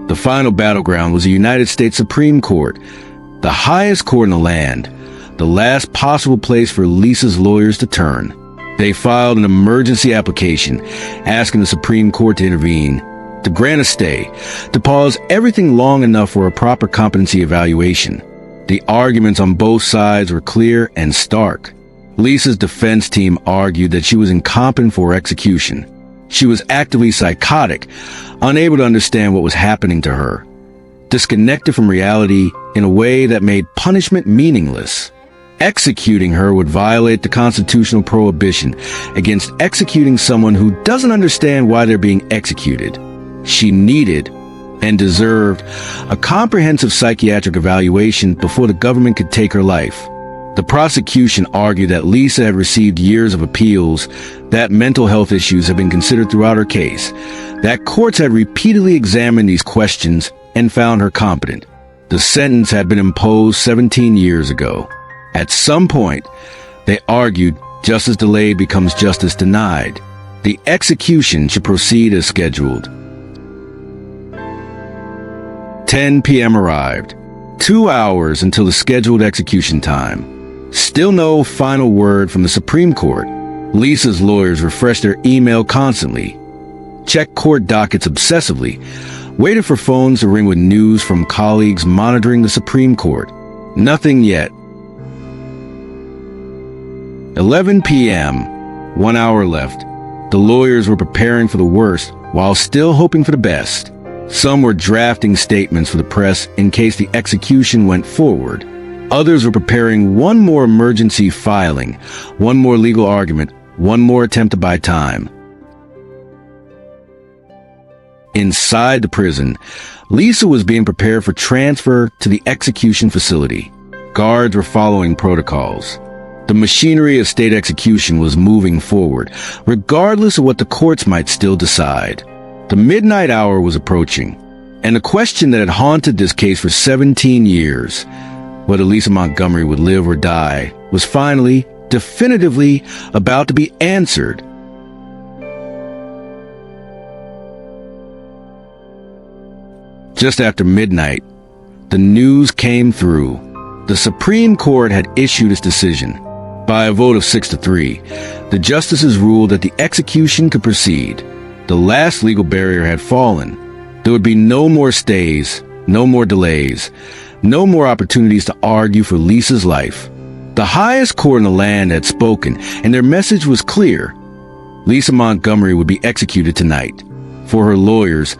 Speaker 1: The final battleground was the United States Supreme Court, the highest court in the land, the last possible place for Lisa's lawyers to turn. They filed an emergency application asking the Supreme Court to intervene, to grant a stay, to pause everything long enough for a proper competency evaluation. The arguments on both sides were clear and stark. Lisa's defense team argued that she was incompetent for execution. She was actively psychotic, unable to understand what was happening to her, disconnected from reality in a way that made punishment meaningless. Executing her would violate the constitutional prohibition against executing someone who doesn't understand why they're being executed. She needed and deserved a comprehensive psychiatric evaluation before the government could take her life. The prosecution argued that Lisa had received years of appeals, that mental health issues had been considered throughout her case, that courts had repeatedly examined these questions and found her competent. The sentence had been imposed 17 years ago. At some point, they argued justice delayed becomes justice denied. The execution should proceed as scheduled. 10 p.m. arrived. 2 hours until the scheduled execution time. Still no final word from the Supreme Court. Lisa's lawyers refreshed their email constantly, checked court dockets obsessively, waited for phones to ring with news from colleagues monitoring the Supreme Court. Nothing yet. 11 p.m. 1 hour left. The lawyers were preparing for the worst while still hoping for the best. Some were drafting statements for the press in case the execution went forward. Others were preparing one more emergency filing, one more legal argument, one more attempt to buy time. Inside the prison, Lisa was being prepared for transfer to the execution facility. Guards were following protocols. The machinery of state execution was moving forward, regardless of what the courts might still decide. The midnight hour was approaching, and the question that had haunted this case for 17 years, whether Lisa Montgomery would live or die, was finally, definitively about to be answered. Just after midnight, the news came through. The Supreme Court had issued its decision. By a vote of 6-3, the justices ruled that the execution could proceed. The last legal barrier had fallen. There would be no more stays, no more delays, no more opportunities to argue for Lisa's life. The highest court in the land had spoken, and their message was clear. Lisa Montgomery would be executed tonight. For her lawyers,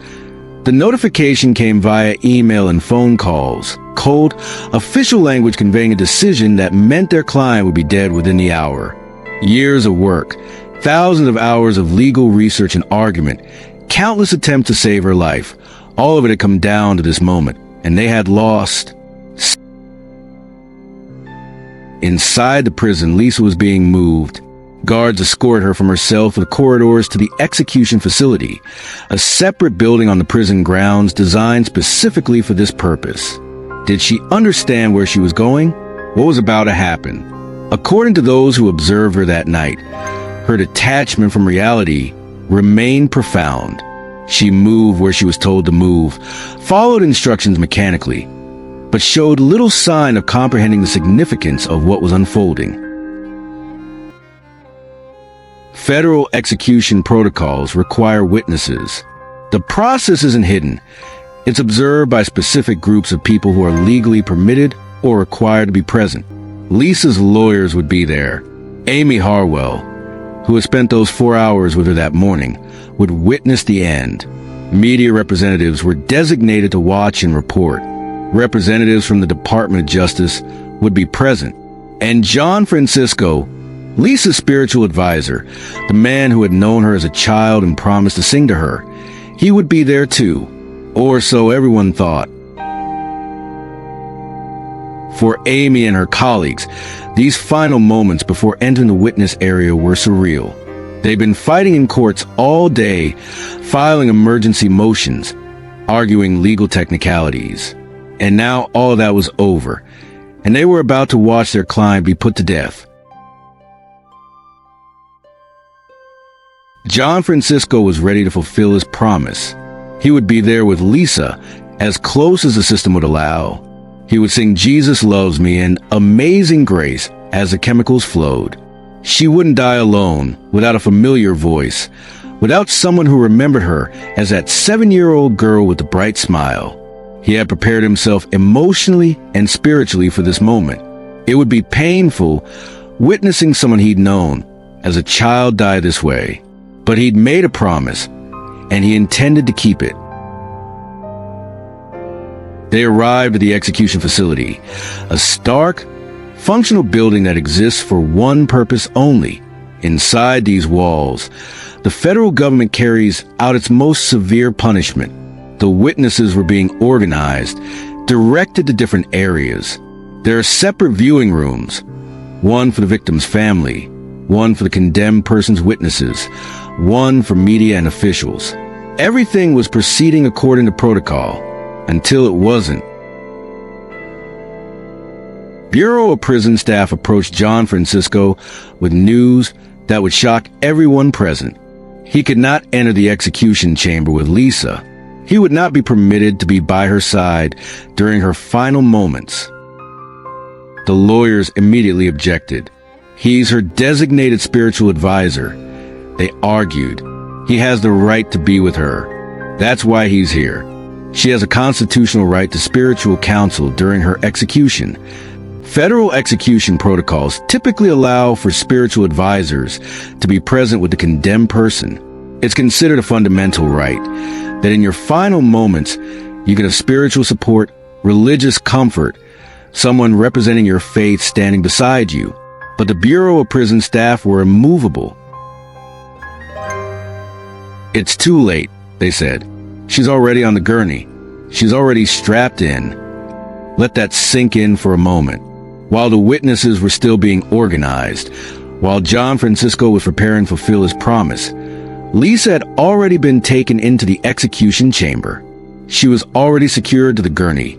Speaker 1: the notification came via email and phone calls, cold, official language conveying a decision that meant their client would be dead within the hour. Years of work, thousands of hours of legal research and argument, countless attempts to save her life, all of it had come down to this moment, and they had lost. Inside the prison, Lisa was being moved. Guards escorted her from her cell through the corridors to the execution facility, a separate building on the prison grounds designed specifically for this purpose. Did she understand where she was going? What was about to happen? According to those who observed her that night, her detachment from reality remained profound. She moved where she was told to move, followed instructions mechanically, but showed little sign of comprehending the significance of what was unfolding. Federal execution protocols require witnesses. The process isn't hidden. It's observed by specific groups of people who are legally permitted or required to be present. Lisa's lawyers would be there. Amy Harwell, who had spent those 4 hours with her that morning, would witness the end. Media representatives were designated to watch and report. Representatives from the Department of Justice would be present. And John Francisco, Lisa's spiritual advisor, the man who had known her as a child and promised to sing to her, he would be there too, or so everyone thought. For Amy and her colleagues, these final moments before entering the witness area were surreal. They'd been fighting in courts all day, filing emergency motions, arguing legal technicalities. And now all that was over, and they were about to watch their client be put to death. John Francisco was ready to fulfill his promise. He would be there with Lisa, as close as the system would allow. He would sing "Jesus Loves Me" and "Amazing Grace" as the chemicals flowed. She wouldn't die alone, without a familiar voice, without someone who remembered her as that 7-year-old girl with the bright smile. He had prepared himself emotionally and spiritually for this moment. It would be painful witnessing someone he'd known as a child die this way. But he'd made a promise, and he intended to keep it. They arrived at the execution facility, a stark, functional building that exists for one purpose only. Inside these walls, the federal government carries out its most severe punishment. The witnesses were being organized, directed to different areas. There are separate viewing rooms, one for the victim's family, one for the condemned person's witnesses, one for media and officials. Everything was proceeding according to protocol, until it wasn't. Bureau of Prison staff approached John Francisco with news that would shock everyone present. He could not enter the execution chamber with Lisa. He would not be permitted to be by her side during her final moments. The lawyers immediately objected. He's her designated spiritual advisor. They argued. He has the right to be with her. That's why he's here. She has a constitutional right to spiritual counsel during her execution. Federal execution protocols typically allow for spiritual advisors to be present with the condemned person. It's considered a fundamental right that in your final moments, you get a spiritual support, religious comfort, someone representing your faith standing beside you. But the Bureau of Prison staff were immovable. "It's too late," they said. "She's already on the gurney. She's already strapped in." Let that sink in for a moment. While the witnesses were still being organized, while John Francisco was preparing to fulfill his promise, Lisa had already been taken into the execution chamber. She was already secured to the gurney,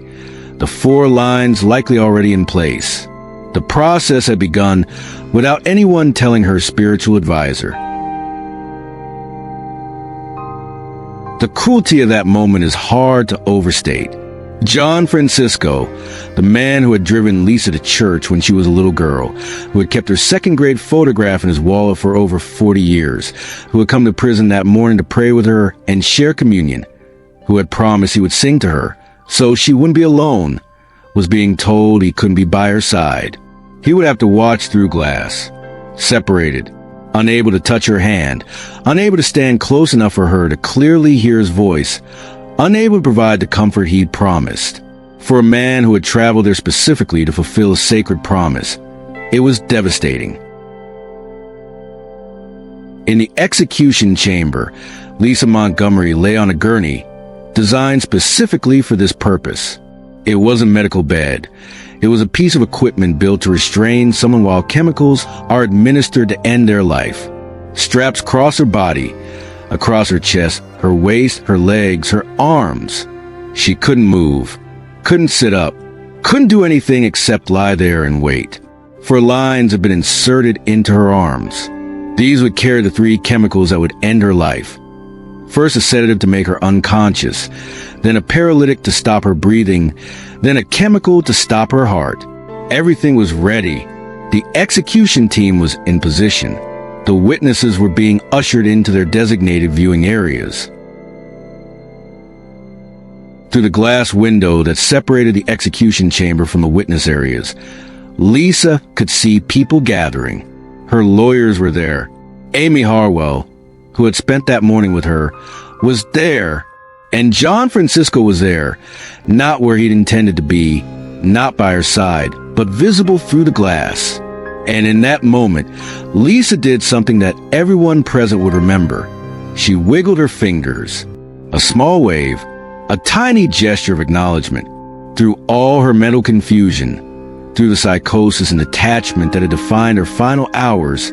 Speaker 1: the 4 lines likely already in place. The process had begun without anyone telling her spiritual advisor. The cruelty of that moment is hard to overstate. John Francisco, the man who had driven Lisa to church when she was a little girl, who had kept her second-grade photograph in his wallet for over 40 years, who had come to prison that morning to pray with her and share communion, who had promised he would sing to her so she wouldn't be alone, was being told he couldn't be by her side. He would have to watch through glass, separated, unable to touch her hand, unable to stand close enough for her to clearly hear his voice, unable to provide the comfort he'd promised. For a man who had traveled there specifically to fulfill a sacred promise, it was devastating. In the execution chamber, Lisa Montgomery lay on a gurney designed specifically for this purpose. It wasn't a medical bed. It was a piece of equipment built to restrain someone while chemicals are administered to end their life. Straps cross her body, across her chest, her waist, her legs, her arms. She couldn't move, couldn't sit up, couldn't do anything except lie there and wait. 4 lines had been inserted into her arms. These would carry the 3 chemicals that would end her life. First a sedative to make her unconscious, then a paralytic to stop her breathing, then a chemical to stop her heart. Everything was ready. The execution team was in position. The witnesses were being ushered into their designated viewing areas. Through the glass window that separated the execution chamber from the witness areas, Lisa could see people gathering. Her lawyers were there. Amy Harwell, who had spent that morning with her, was there. And John Francisco was there, not where he'd intended to be, not by her side, but visible through the glass. And in that moment, Lisa did something that everyone present would remember. She wiggled her fingers. A small wave, a tiny gesture of acknowledgement. Through all her mental confusion, through the psychosis and detachment that had defined her final hours,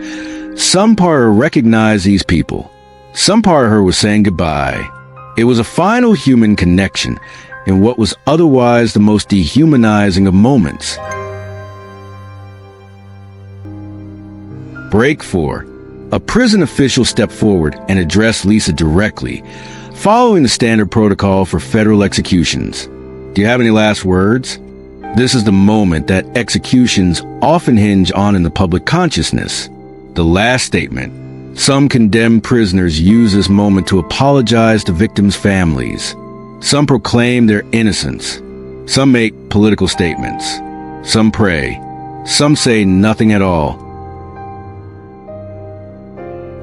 Speaker 1: some part of her recognized these people. Some part of her was saying goodbye. It was a final human connection in what was otherwise the most dehumanizing of moments. Break 4. A prison official stepped forward and addressed Lisa directly, following the standard protocol for federal executions. "Do you have any last words?" This is the moment that executions often hinge on in the public consciousness. The last statement. Some condemned prisoners use this moment to apologize to victims' families. Some proclaim their innocence. Some make political statements. Some pray. Some say nothing at all.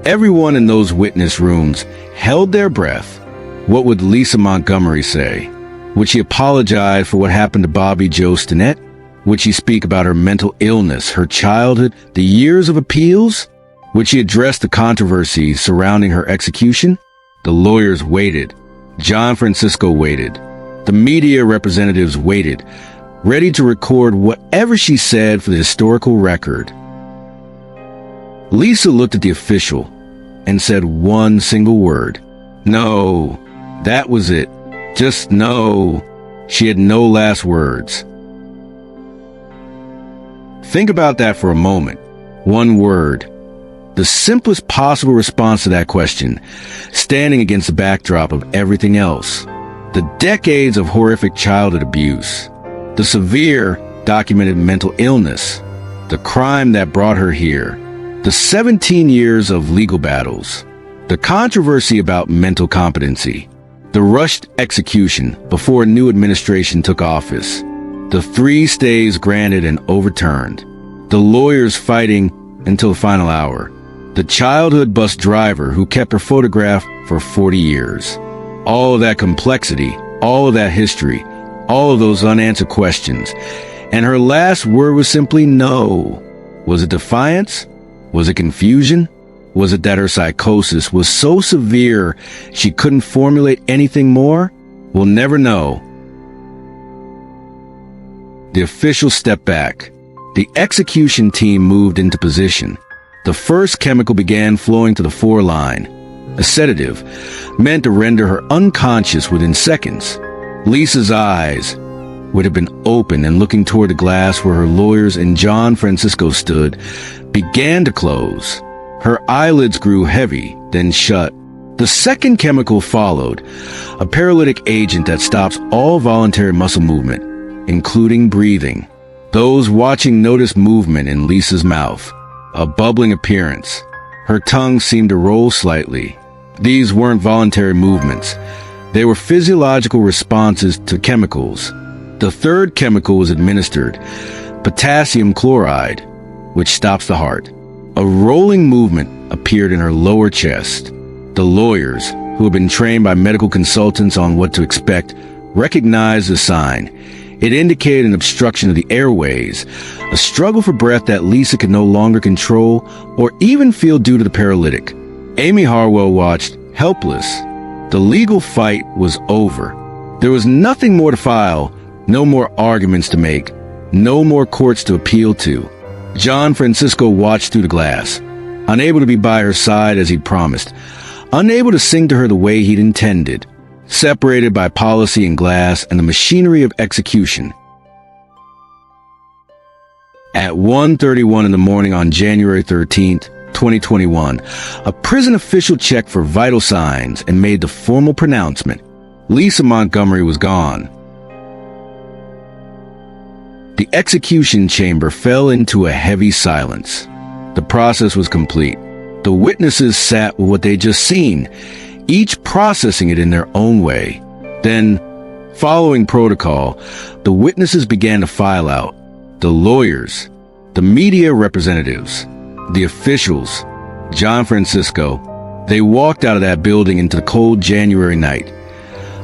Speaker 1: Everyone in those witness rooms held their breath. What would Lisa Montgomery say? Would she apologize for what happened to Bobby Joe Stinnett? Would she speak about her mental illness, her childhood, the years of appeals? Would she address the controversy surrounding her execution? The lawyers waited. John Francisco waited. The media representatives waited, ready to record whatever she said for the historical record. Lisa looked at the official and said one single word. No. That was it. Just no. She had no last words. Think about that for a moment. One word. The simplest possible response to that question, standing against the backdrop of everything else. The decades of horrific childhood abuse. The severe, documented mental illness. The crime that brought her here. The 17 years of legal battles. The controversy about mental competency. The rushed execution before a new administration took office. The 3 stays granted and overturned. The lawyers fighting until the final hour. The childhood bus driver who kept her photograph for 40 years. All of that complexity, all of that history, all of those unanswered questions. And her last word was simply no. Was it defiance? Was it confusion? Was it that her psychosis was so severe she couldn't formulate anything more? We'll never know. The officials stepped back. The execution team moved into position. The first chemical began flowing to the foreline. A sedative, meant to render her unconscious within seconds. Lisa's eyes would have been open and looking toward the glass where her lawyers and John Francisco stood, began to close. Her eyelids grew heavy, then shut. The second chemical followed, a paralytic agent that stops all voluntary muscle movement, including breathing. Those watching noticed movement in Lisa's mouth, a bubbling appearance. Her tongue seemed to roll slightly. These weren't voluntary movements. They were physiological responses to chemicals. The third chemical was administered, potassium chloride, which stops the heart. A rolling movement appeared in her lower chest. The lawyers, who had been trained by medical consultants on what to expect, recognized the sign. It indicated an obstruction of the airways, a struggle for breath that Lisa could no longer control or even feel due to the paralytic. Amy Harwell watched, helpless. The legal fight was over. There was nothing more to file, no more arguments to make, no more courts to appeal to. John Francisco watched through the glass, unable to be by her side as he'd promised, unable to sing to her the way he'd intended, separated by policy and glass and the machinery of execution. At 1:31 in the morning on January 13th, 2021, a prison official checked for vital signs and made the formal pronouncement. Lisa Montgomery was gone. The execution chamber fell into a heavy silence. The process was complete. The witnesses sat with what they'd just seen, each processing it in their own way. Then, following protocol, the witnesses began to file out. The lawyers, the media representatives, the officials, John Francisco. They walked out of that building into the cold January night,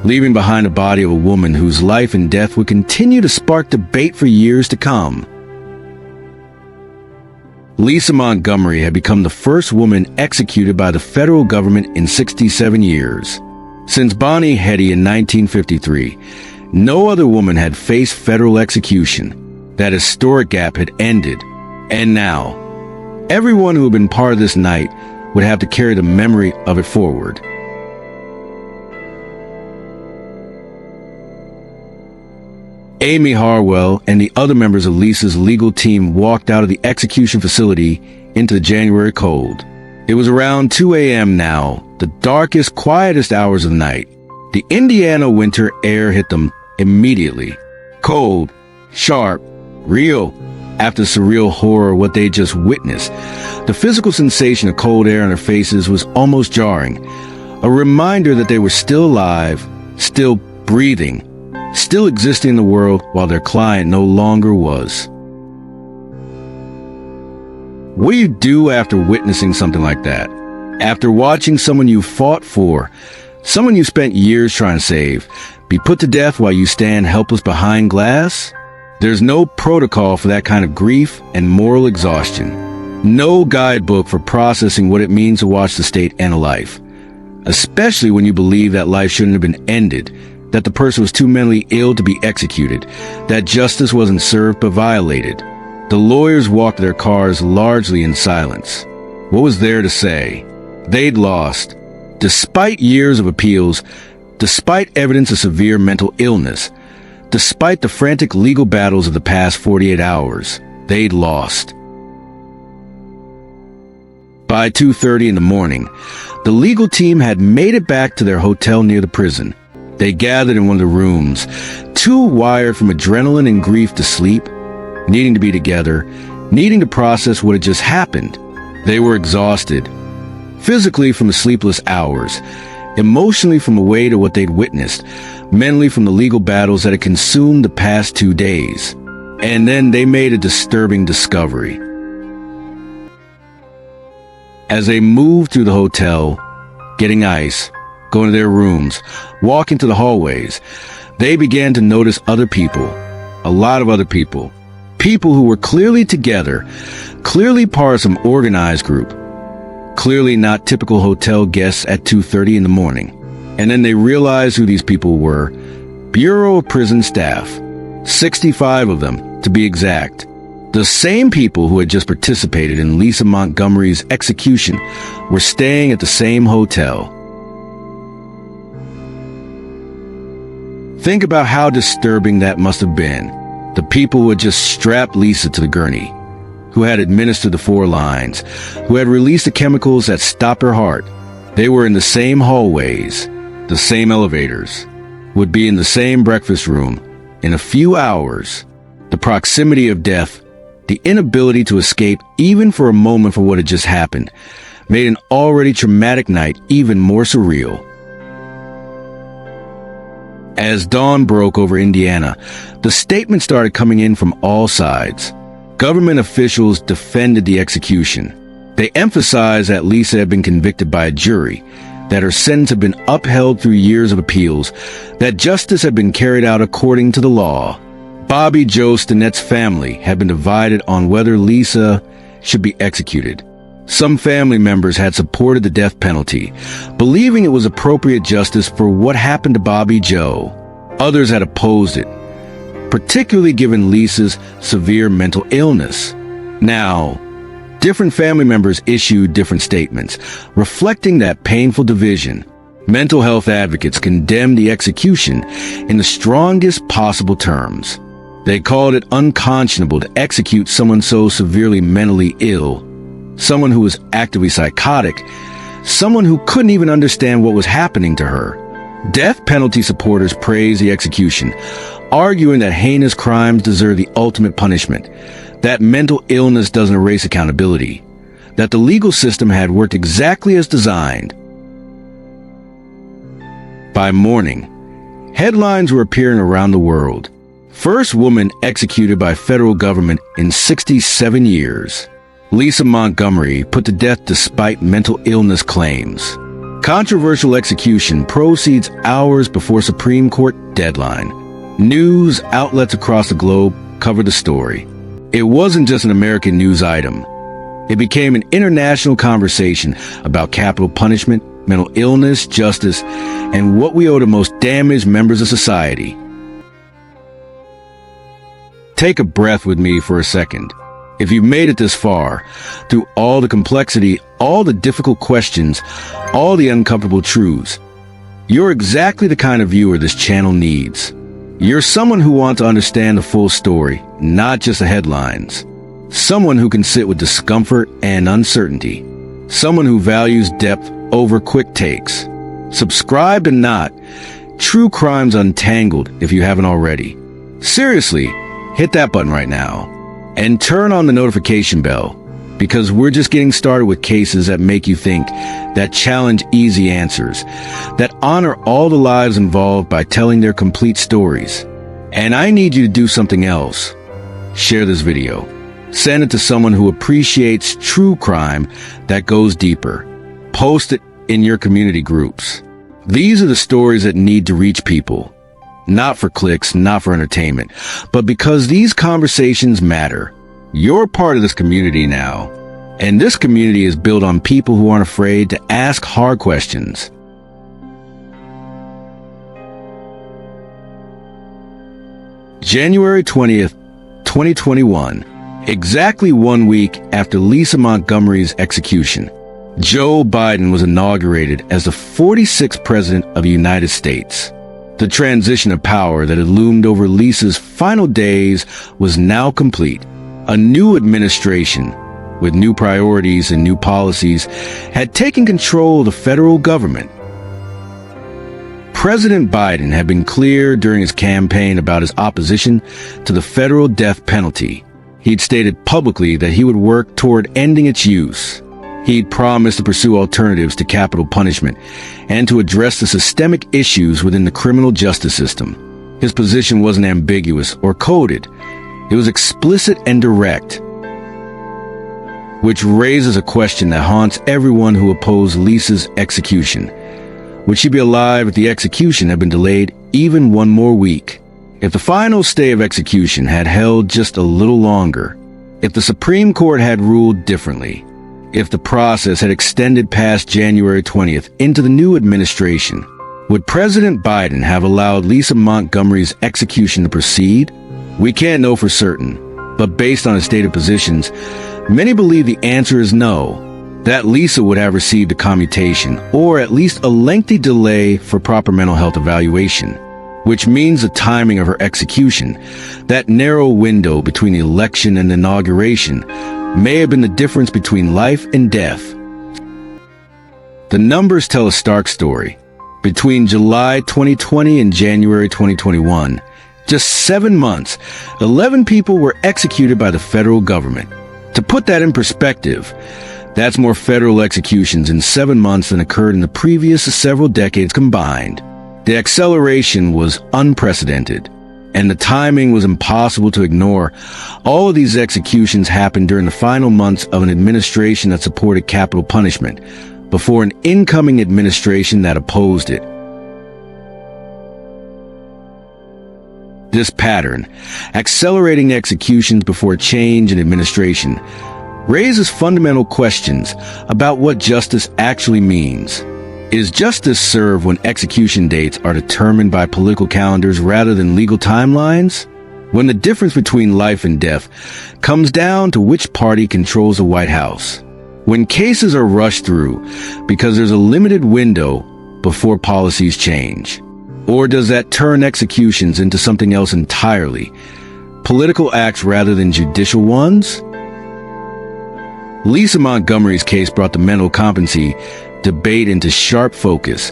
Speaker 1: leaving behind the body of a woman whose life and death would continue to spark debate for years to come. Lisa Montgomery had become the first woman executed by the federal government in 67 years. Since Bonnie Heady in 1953, no other woman had faced federal execution. That historic gap had ended. And now, everyone who had been part of this night would have to carry the memory of it forward. Amy Harwell and the other members of Lisa's legal team walked out of the execution facility into the January cold. It was around 2 a.m. now, the darkest, quietest hours of the night. The Indiana winter air hit them immediately. Cold, sharp, real, after the surreal horror of what they just witnessed. The physical sensation of cold air on their faces was almost jarring, a reminder that they were still alive, still breathing, still existing in the world while their client no longer was. What do you do after witnessing something like that? After watching someone you fought for, someone you spent years trying to save, be put to death while you stand helpless behind glass? There's no protocol for that kind of grief and moral exhaustion. No guidebook for processing what it means to watch the state end a life. Especially when you believe that life shouldn't have been ended, that the person was too mentally ill to be executed, that justice wasn't served but violated. The lawyers walked their cars largely in silence. What was there to say? They'd lost. Despite years of appeals, despite evidence of severe mental illness, despite the frantic legal battles of the past 48 hours, they'd lost. By 2:30 in the morning, the legal team had made it back to their hotel near the prison. They gathered in one of the rooms, too wired from adrenaline and grief to sleep, needing to be together, needing to process what had just happened. They were exhausted, physically from the sleepless hours, emotionally from the weight of what they'd witnessed, mentally from the legal battles that had consumed the past 2 days. And then they made a disturbing discovery. As they moved through the hotel, getting ice, going to their rooms, walking to the hallways, they began to notice other people, a lot of other people, people who were clearly together, clearly part of some organized group, clearly not typical hotel guests at 2:30 in the morning. And then they realized who these people were. Bureau of Prison staff, 65 of them to be exact. The same people who had just participated in Lisa Montgomery's execution were staying at the same hotel. Think about how disturbing that must have been. The people who had just strapped Lisa to the gurney, who had administered the 4 lines, who had released the chemicals that stopped her heart. They were in the same hallways, the same elevators, would be in the same breakfast room. In a few hours, the proximity of death, the inability to escape even for a moment for what had just happened, made an already traumatic night even more surreal. As dawn broke over Indiana, the statements started coming in from all sides. Government officials defended the execution. They emphasized that Lisa had been convicted by a jury, that her sentence had been upheld through years of appeals, that justice had been carried out according to the law. Bobby Joe Stinnett's family had been divided on whether Lisa should be executed. Some family members had supported the death penalty, believing it was appropriate justice for what happened to Bobby Joe. Others had opposed it, particularly given Lisa's severe mental illness. Now, different family members issued different statements, reflecting that painful division. Mental health advocates condemned the execution in the strongest possible terms. They called it unconscionable to execute someone so severely mentally ill, someone who was actively psychotic, someone who couldn't even understand what was happening to her. Death penalty supporters praised the execution, arguing that heinous crimes deserve the ultimate punishment, that mental illness doesn't erase accountability, that the legal system had worked exactly as designed. By morning, headlines were appearing around the world. First woman executed by federal government in 67 years. Lisa Montgomery put to death despite mental illness claims. Controversial execution proceeds hours before Supreme Court deadline. News outlets across the globe covered the story. It wasn't just an American news item. It became an international conversation about capital punishment, mental illness, justice, and what we owe to most damaged members of society. Take a breath with me for a second. If you've made it this far, through all the complexity, all the difficult questions, all the uncomfortable truths, you're exactly the kind of viewer this channel needs. You're someone who wants to understand the full story, not just the headlines. Someone who can sit with discomfort and uncertainty. Someone who values depth over quick takes. Subscribe to Not True Crimes Untangled if you haven't already. Seriously, hit that button right now. And turn on the notification bell, because we're just getting started with cases that make you think, that challenge easy answers, that honor all the lives involved by telling their complete stories. And I need you to do something else. Share this video. Send it to someone who appreciates true crime that goes deeper. Post it in your community groups. These are the stories that need to reach people. Not for clicks, not for entertainment, but because these conversations matter. You're part of this community now. And this community is built on people who aren't afraid to ask hard questions. January 20th, 2021. Exactly 1 week after Lisa Montgomery's execution, Joe Biden was inaugurated as the 46th President of the United States. The transition of power that had loomed over Lisa's final days was now complete. A new administration, with new priorities and new policies, had taken control of the federal government. President Biden had been clear during his campaign about his opposition to the federal death penalty. He'd stated publicly that he would work toward ending its use. He'd promised to pursue alternatives to capital punishment and to address the systemic issues within the criminal justice system. His position wasn't ambiguous or coded. It was explicit and direct, which raises a question that haunts everyone who opposed Lisa's execution. Would she be alive if the execution had been delayed even one more week? If the final stay of execution had held just a little longer? If the Supreme Court had ruled differently? If the process had extended past January 20th into the new administration? Would President Biden have allowed Lisa Montgomery's execution to proceed? We can't know for certain, but based on his stated positions, many believe the answer is no, that Lisa would have received a commutation, or at least a lengthy delay for proper mental health evaluation, which means the timing of her execution, that narrow window between the election and the inauguration, may have been the difference between life and death. The numbers tell a stark story. Between July 2020 and January 2021, just 7 months, 11 people were executed by the federal government. To put that in perspective, that's more federal executions in 7 months than occurred in the previous several decades combined. The acceleration was unprecedented, and the timing was impossible to ignore. All of these executions happened during the final months of an administration that supported capital punishment, before an incoming administration that opposed it. This pattern, accelerating executions before change in administration, raises fundamental questions about what justice actually means. Is justice served when execution dates are determined by political calendars rather than legal timelines? When the difference between life and death comes down to which party controls the White House? When cases are rushed through because there's a limited window before policies change? Or does that turn executions into something else entirely? Political acts rather than judicial ones? Lisa Montgomery's case brought the mental competency debate into sharp focus,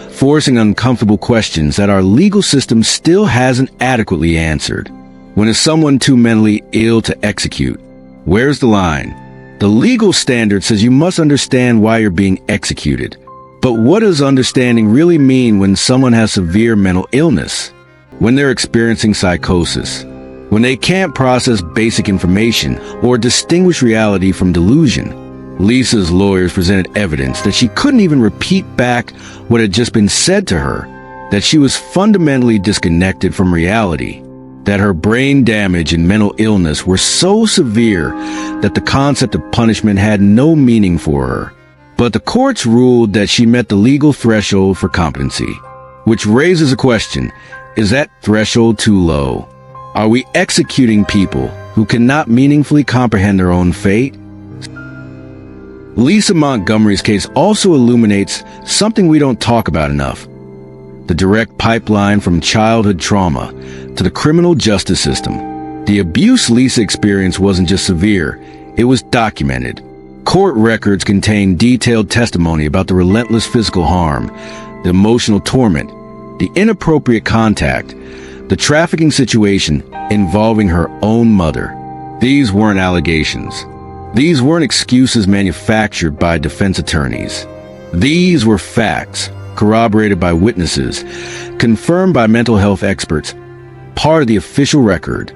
Speaker 1: forcing uncomfortable questions that our legal system still hasn't adequately answered. When is someone too mentally ill to execute? Where's the line? The legal standard says you must understand why you're being executed. But what does understanding really mean when someone has severe mental illness? When they're experiencing psychosis? When they can't process basic information or distinguish reality from delusion? Lisa's lawyers presented evidence that she couldn't even repeat back what had just been said to her, that she was fundamentally disconnected from reality, that her brain damage and mental illness were so severe that the concept of punishment had no meaning for her. But the courts ruled that she met the legal threshold for competency, which raises a question: is that threshold too low? Are we executing people who cannot meaningfully comprehend their own fate? Lisa Montgomery's case also illuminates something we don't talk about enough: the direct pipeline from childhood trauma to the criminal justice system. The abuse Lisa experienced wasn't just severe, it was documented. Court records contain detailed testimony about the relentless physical harm, the emotional torment, the inappropriate contact, the trafficking situation involving her own mother. These weren't allegations. These weren't excuses manufactured by defense attorneys. These were facts, corroborated by witnesses, confirmed by mental health experts, part of the official record.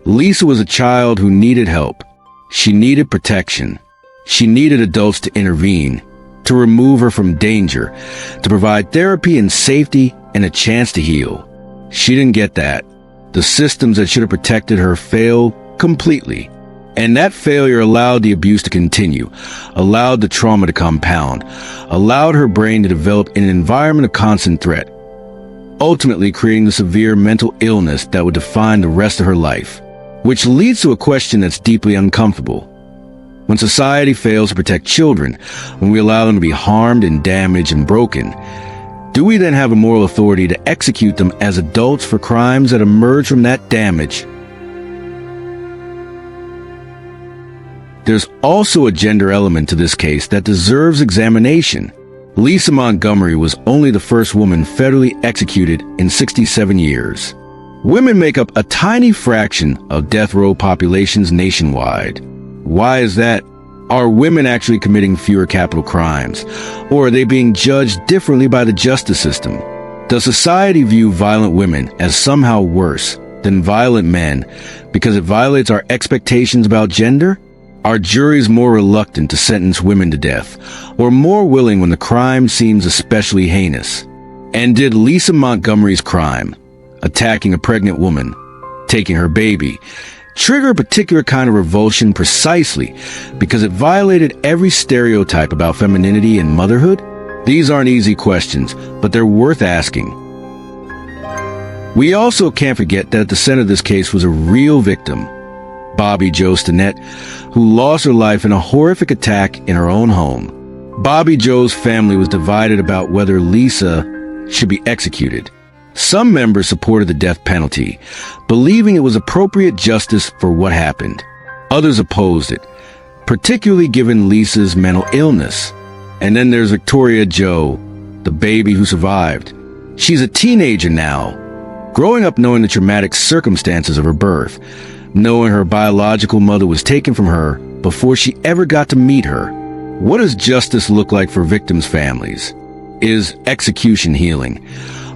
Speaker 1: Lisa was a child who needed help. She needed protection. She needed adults to intervene, to remove her from danger, to provide therapy and safety and a chance to heal. She didn't get that. The systems that should have protected her failed completely. And that failure allowed the abuse to continue, allowed the trauma to compound, allowed her brain to develop in an environment of constant threat, ultimately creating the severe mental illness that would define the rest of her life. Which leads to a question that's deeply uncomfortable. When society fails to protect children, when we allow them to be harmed and damaged and broken, do we then have a moral authority to execute them as adults for crimes that emerge from that damage? There's also a gender element to this case that deserves examination. Lisa Montgomery was only the first woman federally executed in 67 years. Women make up a tiny fraction of death row populations nationwide. Why is that? Are women actually committing fewer capital crimes? Or are they being judged differently by the justice system? Does society view violent women as somehow worse than violent men because it violates our expectations about gender? Are juries more reluctant to sentence women to death, or more willing when the crime seems especially heinous? And did Lisa Montgomery's crime, attacking a pregnant woman, taking her baby, trigger a particular kind of revulsion precisely because it violated every stereotype about femininity and motherhood? These aren't easy questions, but they're worth asking. We also can't forget that at the center of this case was a real victim, Bobby Jo Stinnett, who lost her life in a horrific attack in her own home. Bobby Jo's family was divided about whether Lisa should be executed. Some members supported the death penalty, believing it was appropriate justice for what happened. Others opposed it, particularly given Lisa's mental illness. And then there's Victoria Jo, the baby who survived. She's a teenager now, growing up knowing the traumatic circumstances of her birth, knowing her biological mother was taken from her before she ever got to meet her. What does justice look like for victims' families? Is execution healing?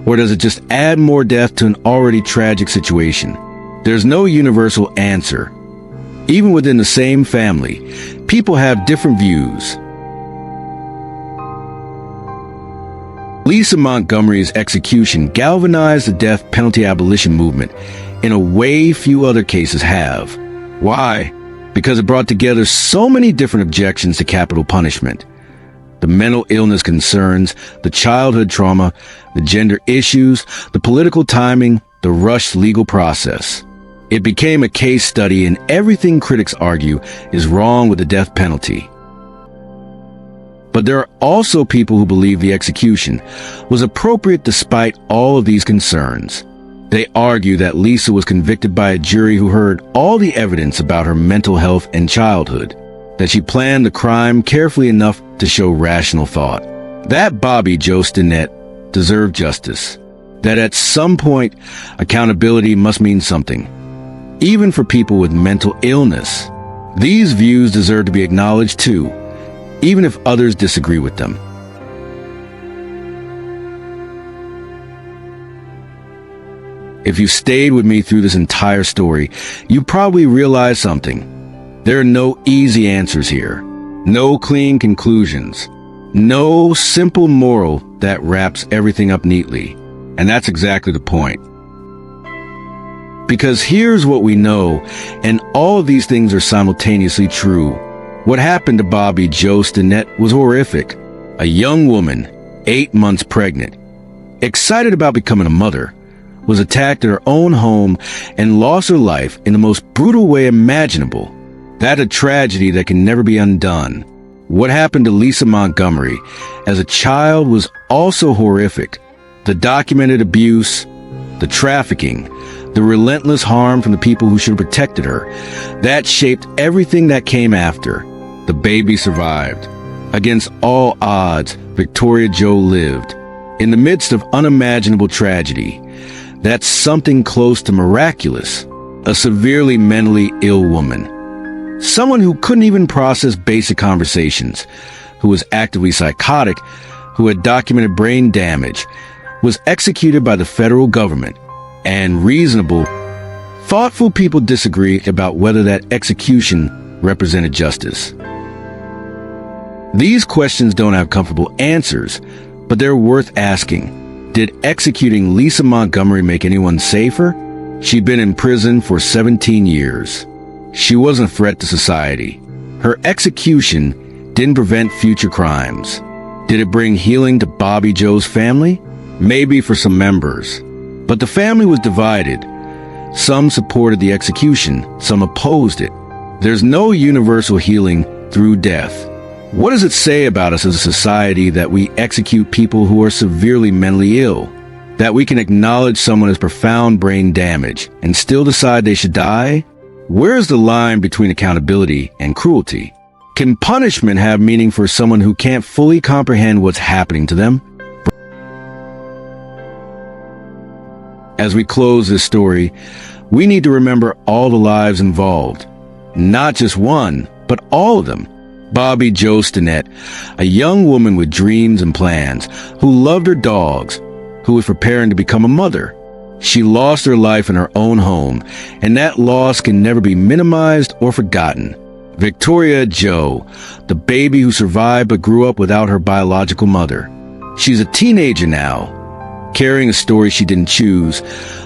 Speaker 1: Or does it just add more death to an already tragic situation? There's no universal answer. Even within the same family, people have different views. Lisa Montgomery's execution galvanized the death penalty abolition movement in a way few other cases have. Why? Because it brought together so many different objections to capital punishment. The mental illness concerns, the childhood trauma, the gender issues, the political timing, the rushed legal process. It became a case study in everything critics argue is wrong with the death penalty. But there are also people who believe the execution was appropriate despite all of these concerns. They argue that Lisa was convicted by a jury who heard all the evidence about her mental health and childhood, that she planned the crime carefully enough to show rational thought, that Bobby Jo Stinnett deserved justice, that at some point accountability must mean something, even for people with mental illness. These views deserve to be acknowledged too, even if others disagree with them. If you stayed with me through this entire story, you probably realized something. There are no easy answers here, no clean conclusions, no simple moral that wraps everything up neatly. And that's exactly the point. Because here's what we know, and all of these things are simultaneously true. What happened to Bobby Jo Stinnett was horrific. A young woman, 8 months pregnant, excited about becoming a mother, was attacked in her own home and lost her life in the most brutal way imaginable. That's a tragedy that can never be undone. What happened to Lisa Montgomery as a child was also horrific. The documented abuse, the trafficking, the relentless harm from the people who should have protected her, that shaped everything that came after. The baby survived. Against all odds, Victoria Jo lived. In the midst of unimaginable tragedy, that's something close to miraculous. A severely mentally ill woman. Someone who couldn't even process basic conversations, who was actively psychotic, who had documented brain damage, was executed by the federal government. And reasonable, thoughtful people disagree about whether that execution represented justice. These questions don't have comfortable answers, but they're worth asking. Did executing Lisa Montgomery make anyone safer? She'd been in prison for 17 years. She wasn't a threat to society. Her execution didn't prevent future crimes. Did it bring healing to Bobby Jo's family? Maybe for some members. But the family was divided. Some supported the execution, some opposed it. There's no universal healing through death. What does it say about us as a society that we execute people who are severely mentally ill? That we can acknowledge someone has profound brain damage and still decide they should die? Where's the line between accountability and cruelty? Can punishment have meaning for someone who can't fully comprehend what's happening to them? As we close this story, we need to remember all the lives involved. Not just one, but all of them. Bobby Jo Stinnett, a young woman with dreams and plans, who loved her dogs, who was preparing to become a mother. She lost her life in her own home, and that loss can never be minimized or forgotten. Victoria Jo, the baby who survived but grew up without her biological mother. She's a teenager now, carrying a story she didn't choose,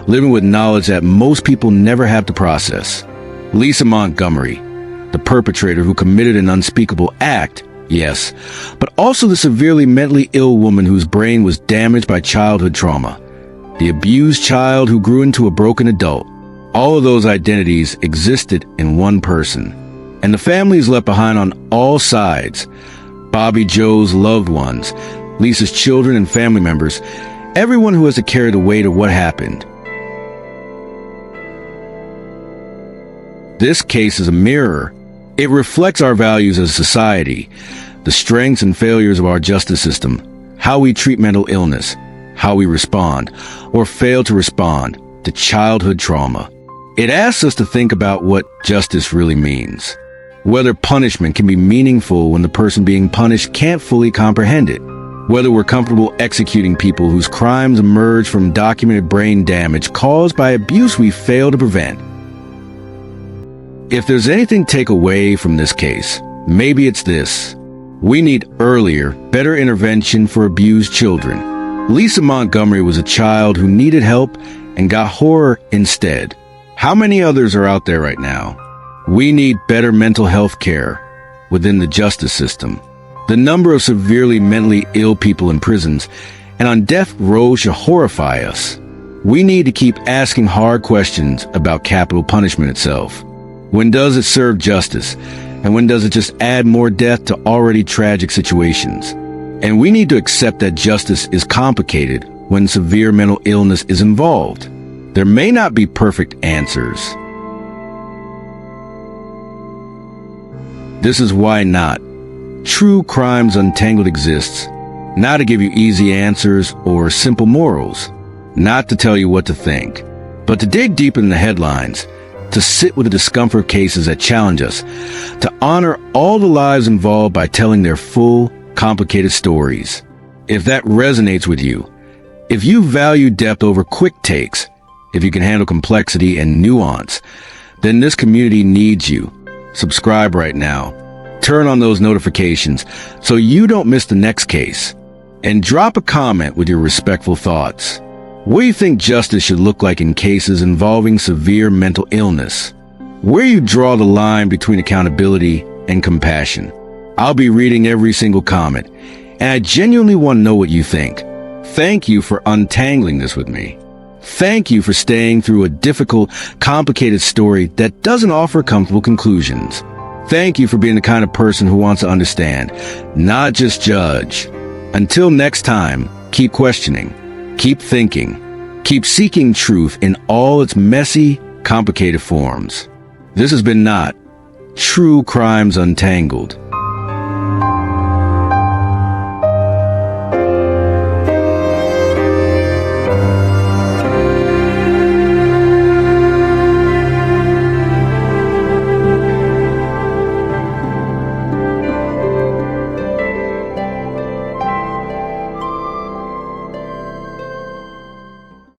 Speaker 1: living with knowledge that most people never have to process. Lisa Montgomery, the perpetrator who committed an unspeakable act, yes, but also the severely mentally ill woman whose brain was damaged by childhood trauma. The abused child who grew into a broken adult. All of those identities existed in one person. And the families left behind on all sides. Bobby Jo's loved ones, Lisa's children and family members, everyone who has to carry the weight of what happened. This case is a mirror. It reflects our values as a society, the strengths and failures of our justice system, how we treat mental illness, how we respond, or fail to respond, to childhood trauma. It asks us to think about what justice really means. Whether punishment can be meaningful when the person being punished can't fully comprehend it. Whether we're comfortable executing people whose crimes emerge from documented brain damage caused by abuse we fail to prevent. If there's anything to take away from this case, maybe it's this. We need earlier, better intervention for abused children. Lisa Montgomery was a child who needed help and got horror instead. How many others are out there right now? We need better mental health care within the justice system. The number of severely mentally ill people in prisons and on death row should horrify us. We need to keep asking hard questions about capital punishment itself. When does it serve justice? And when does it just add more death to already tragic situations? And we need to accept that justice is complicated when severe mental illness is involved. There may not be perfect answers. This is why not. True Crimes Untangled exists, not to give you easy answers or simple morals, not to tell you what to think, but to dig deep in the headlines, to sit with the discomfort cases that challenge us, to honor all the lives involved by telling their full, complicated stories. If that resonates with you, if you value depth over quick takes, if you can handle complexity and nuance, then this community needs you. Subscribe right now. Turn on those notifications so you don't miss the next case. And drop a comment with your respectful thoughts. What do you think justice should look like in cases involving severe mental illness? Where you draw the line between accountability and compassion? I'll be reading every single comment, and I genuinely want to know what you think. Thank you for untangling this with me. Thank you for staying through a difficult, complicated story that doesn't offer comfortable conclusions. Thank you for being the kind of person who wants to understand, not just judge. Until next time, keep questioning, keep thinking, keep seeking truth in all its messy, complicated forms. This has been Not True Crimes Untangled.